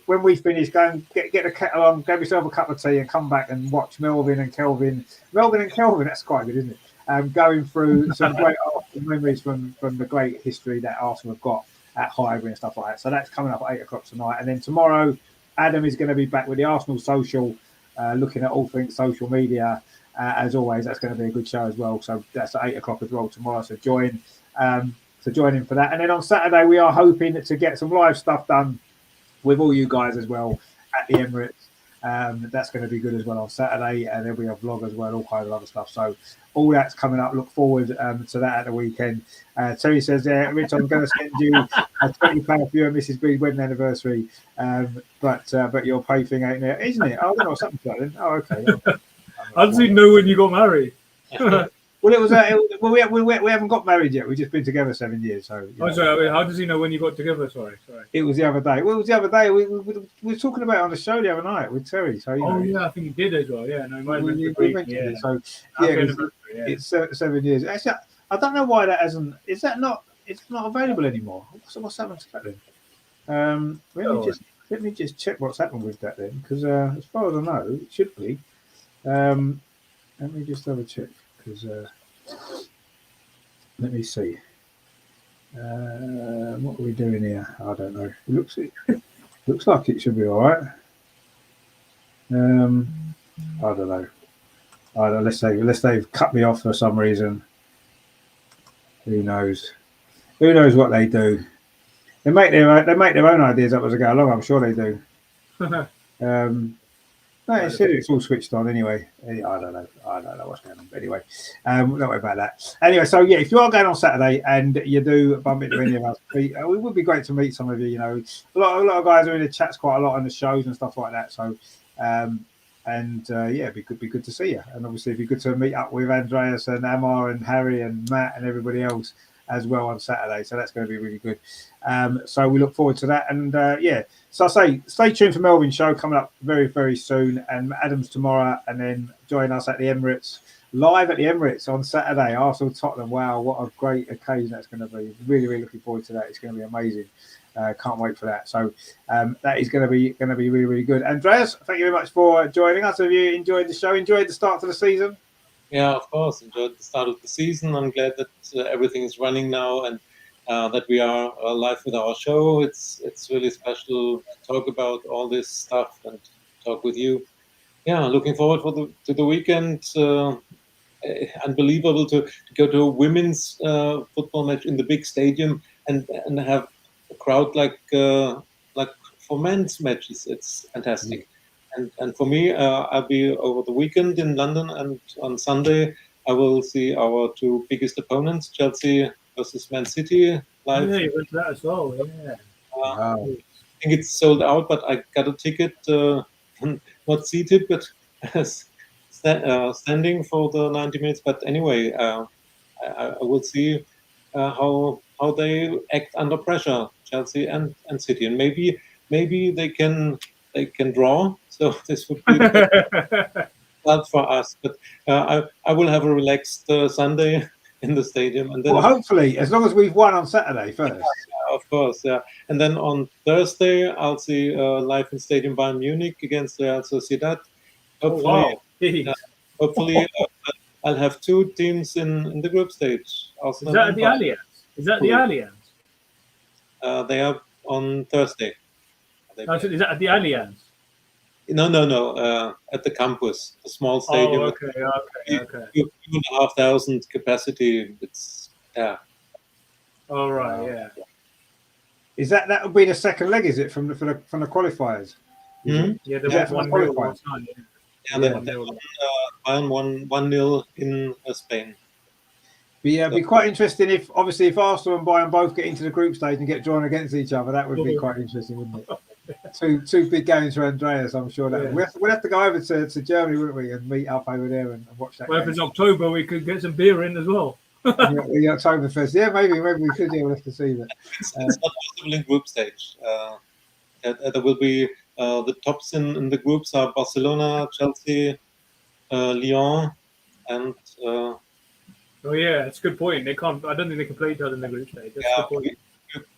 when we finish, go and get a kettle on, grab yourself a cup of tea, and come back and watch Melvin and Kelvin. That's quite good, isn't it? Going through some great memories from the great history that Arsenal have got at Highbury and stuff like that. So that's coming up at 8 o'clock tonight. And then tomorrow, Adam is going to be back with the Arsenal Social, looking at all things social media. As always, that's going to be a good show as well. So that's at 8 o'clock as well tomorrow. So join in for that. And then on Saturday, we are hoping to get some live stuff done with all you guys as well at the Emirates. That's going to be good as well on Saturday, and there'll be a vlog as well, all kinds of other stuff. So all that's coming up. Look forward to that at the weekend. Terry says, Rich, I'm going to send you a 20 pound for you and Mrs. B's wedding anniversary, but your pay thing ain't there, isn't it? Oh, I don't know, something like that. Oh, okay. How does he know when you got married? Well, it was. We haven't got married yet. We've just been together 7 years. So. Sorry. How does he know when you got together? Sorry. It was the other day. Well, it was the other day. We were talking about it on the show the other night with Terry. So yeah, I think he did as well. Yeah, no, it. So it's 7 years. Actually, I don't know why that hasn't. Is that not? It's not available anymore. What's happened to that then? Let me just check what's happened with that then, because as far as I know, it should be. Let me just have a check. Because let me see. What are we doing here? I don't know. It looks like it should be all right. I don't know. I don't know, unless they've cut me off for some reason. Who knows? Who knows what they do? They make their own ideas up as they go along. I'm sure they do. No, it's all switched on anyway. I don't know what's going on. But anyway, don't worry about that. Anyway, so yeah, if you are going on Saturday and you do bump into any of us, it would be great to meet some of you. You know, a lot of guys are in the chats quite a lot on the shows and stuff like that. So, yeah, it'd be good to see you. And obviously, it'd be good to meet up with Andreas and Amar and Harry and Matt and everybody else as well on Saturday. So that's going to be really good. So we look forward to that. And yeah. So I say, stay tuned for Melvin's show coming up very, very soon, and Adam's tomorrow, and then join us at the Emirates, live at the Emirates on Saturday, Arsenal Tottenham. Wow, what a great occasion that's going to be! Really, really looking forward to that. It's going to be amazing. Can't wait for that. So that is going to be really, really good. Andreas, thank you very much for joining us. Have you enjoyed the show? Enjoyed the start to the season? Yeah, of course. Enjoyed the start of the season. I'm glad that everything is running now, and that we are live with our show. It's really special to talk about all this stuff and talk with you. Yeah, looking forward to the weekend. Unbelievable to go to a women's football match in the big stadium and have a crowd like for men's matches. It's fantastic. And for me, I'll be over the weekend in London, and on Sunday I will see our two biggest opponents, Chelsea versus Man City, live. Yeah, you went to that as well. Yeah. Wow. I think it's sold out, but I got a ticket, not seated, but standing for the 90 minutes. But anyway, I will see how they act under pressure, Chelsea and City, and maybe they can draw. So this would be bad for us. But I will have a relaxed Sunday in the stadium, and then hopefully, as long as we've won on Saturday first. Yeah, of course, yeah. And then on Thursday, I'll see live in Stadium Bayern Munich against Real Sociedad. Hopefully, hopefully I'll have two teams in the group stage. Is that at the Allianz? Is that the Allianz? They are on Thursday. Is that at the Allianz? No. At the campus, the small stadium. Oh, okay. 2,500 capacity. It's All right, yeah. Is that will be the second leg? Is it from the qualifiers? Mm-hmm. Yeah, they won 1-0. Yeah, they won 1-0 in Spain. It'd be quite interesting if Arsenal and Bayern both get into the group stage and get drawn against each other. That would be quite interesting, wouldn't it? Two big games for Andreas, I'm sure. That we'll have to go over to Germany, wouldn't we, and meet up over there and watch that. Well, if it's October, we could get some beer in as well. The Oktoberfest. Yeah, maybe we could. Yeah, we'll have to see that. It's not possible in group stage. There will be the tops in the groups are Barcelona, Chelsea, Lyon, and. Oh yeah, that's a good point. They can't. I don't think they can play each other in the group stage. That's a good point.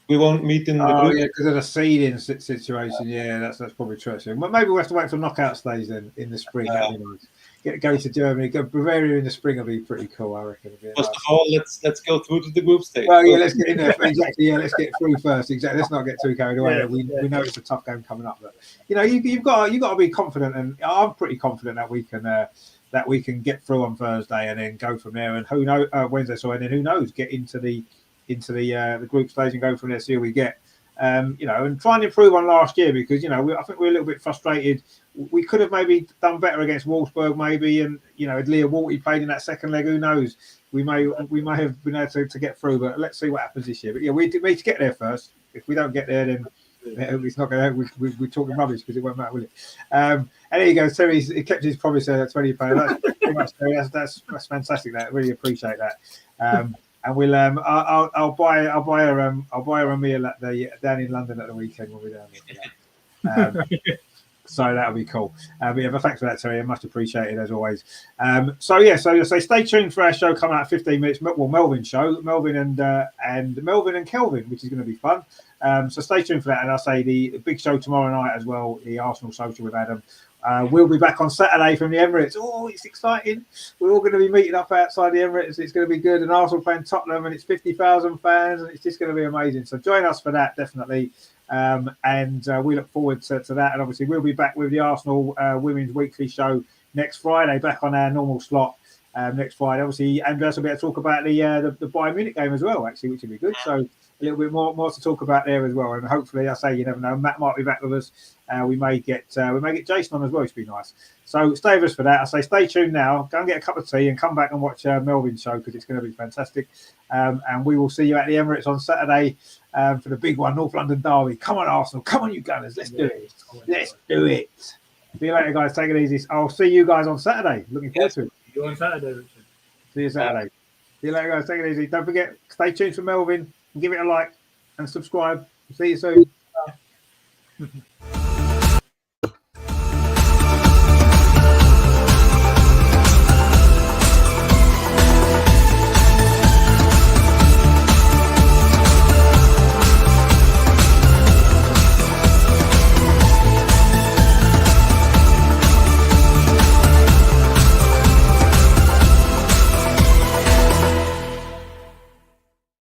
We won't meet in the group. Yeah, because of the seeding situation. Yeah, that's probably true. But maybe we'll have to wait for knockout stage then in the spring. That'd be nice. Go to Germany. Go Bavaria in the spring will be pretty cool, I reckon. First of all, let's go through to the group stage. Well, yeah, let's get in there. Exactly. Yeah, let's get through first. Exactly. Let's not get too carried away. We know it's a tough game coming up, but you've got to be confident, and I'm pretty confident that we can get through on Thursday and then go from there. And who knows Wednesday, and then who knows, get into the group stage and go from there. See who we get. And try and improve on last year, because I think we're a little bit frustrated. We could have maybe done better against Wolfsburg, maybe, and had Leah Walty played in that second leg, who knows? We may have been able to get through, but let's see what happens this year. But yeah, we need to get there first. If we don't get there, then it's not going to. We're talking rubbish, because it won't matter, will it? And there you go. Terry's kept his promise at £20. That's pretty much, Terry. That's fantastic. That really appreciate that. And we'll I'll buy her a meal down in London at the weekend when we're down there. So that'll be cool. But thanks for that, Terry. Much appreciated as always. So stay tuned for our show coming out in 15 minutes. Well, Melvin's show, Melvin and Melvin and Kelvin, which is going to be fun. So stay tuned for that. And I'll say the big show tomorrow night as well, the Arsenal social with Adam. We'll be back on Saturday from the Emirates. Oh, it's exciting. We're all going to be meeting up outside the Emirates. It's going to be good. And Arsenal playing Tottenham, and it's 50,000 fans, and it's just going to be amazing. So join us for that, definitely. And we look forward to that. And obviously, we'll be back with the Arsenal Women's Weekly Show next Friday, back on our normal slot next Friday. Obviously, Andreas will be able to talk about the Bayern Munich game as well, actually, which will be good. So a little bit more to talk about there as well. And hopefully, I say, you never know, Matt might be back with us. We may get Jason on as well, which would be nice. So stay with us for that. I say stay tuned now. Go and get a cup of tea and come back and watch Melvin's show, because it's going to be fantastic. And we will see you at the Emirates on Saturday for the big one, North London derby. Come on, Arsenal. Come on, you Gunners. Let's do it. Let's do it. See you later, guys. Take it easy. I'll see you guys on Saturday. Looking forward to it. See you on Saturday, Richard. See you Saturday. See you later, guys. Take it easy. Don't forget, stay tuned for Melvin. Give it a like and subscribe. See you soon.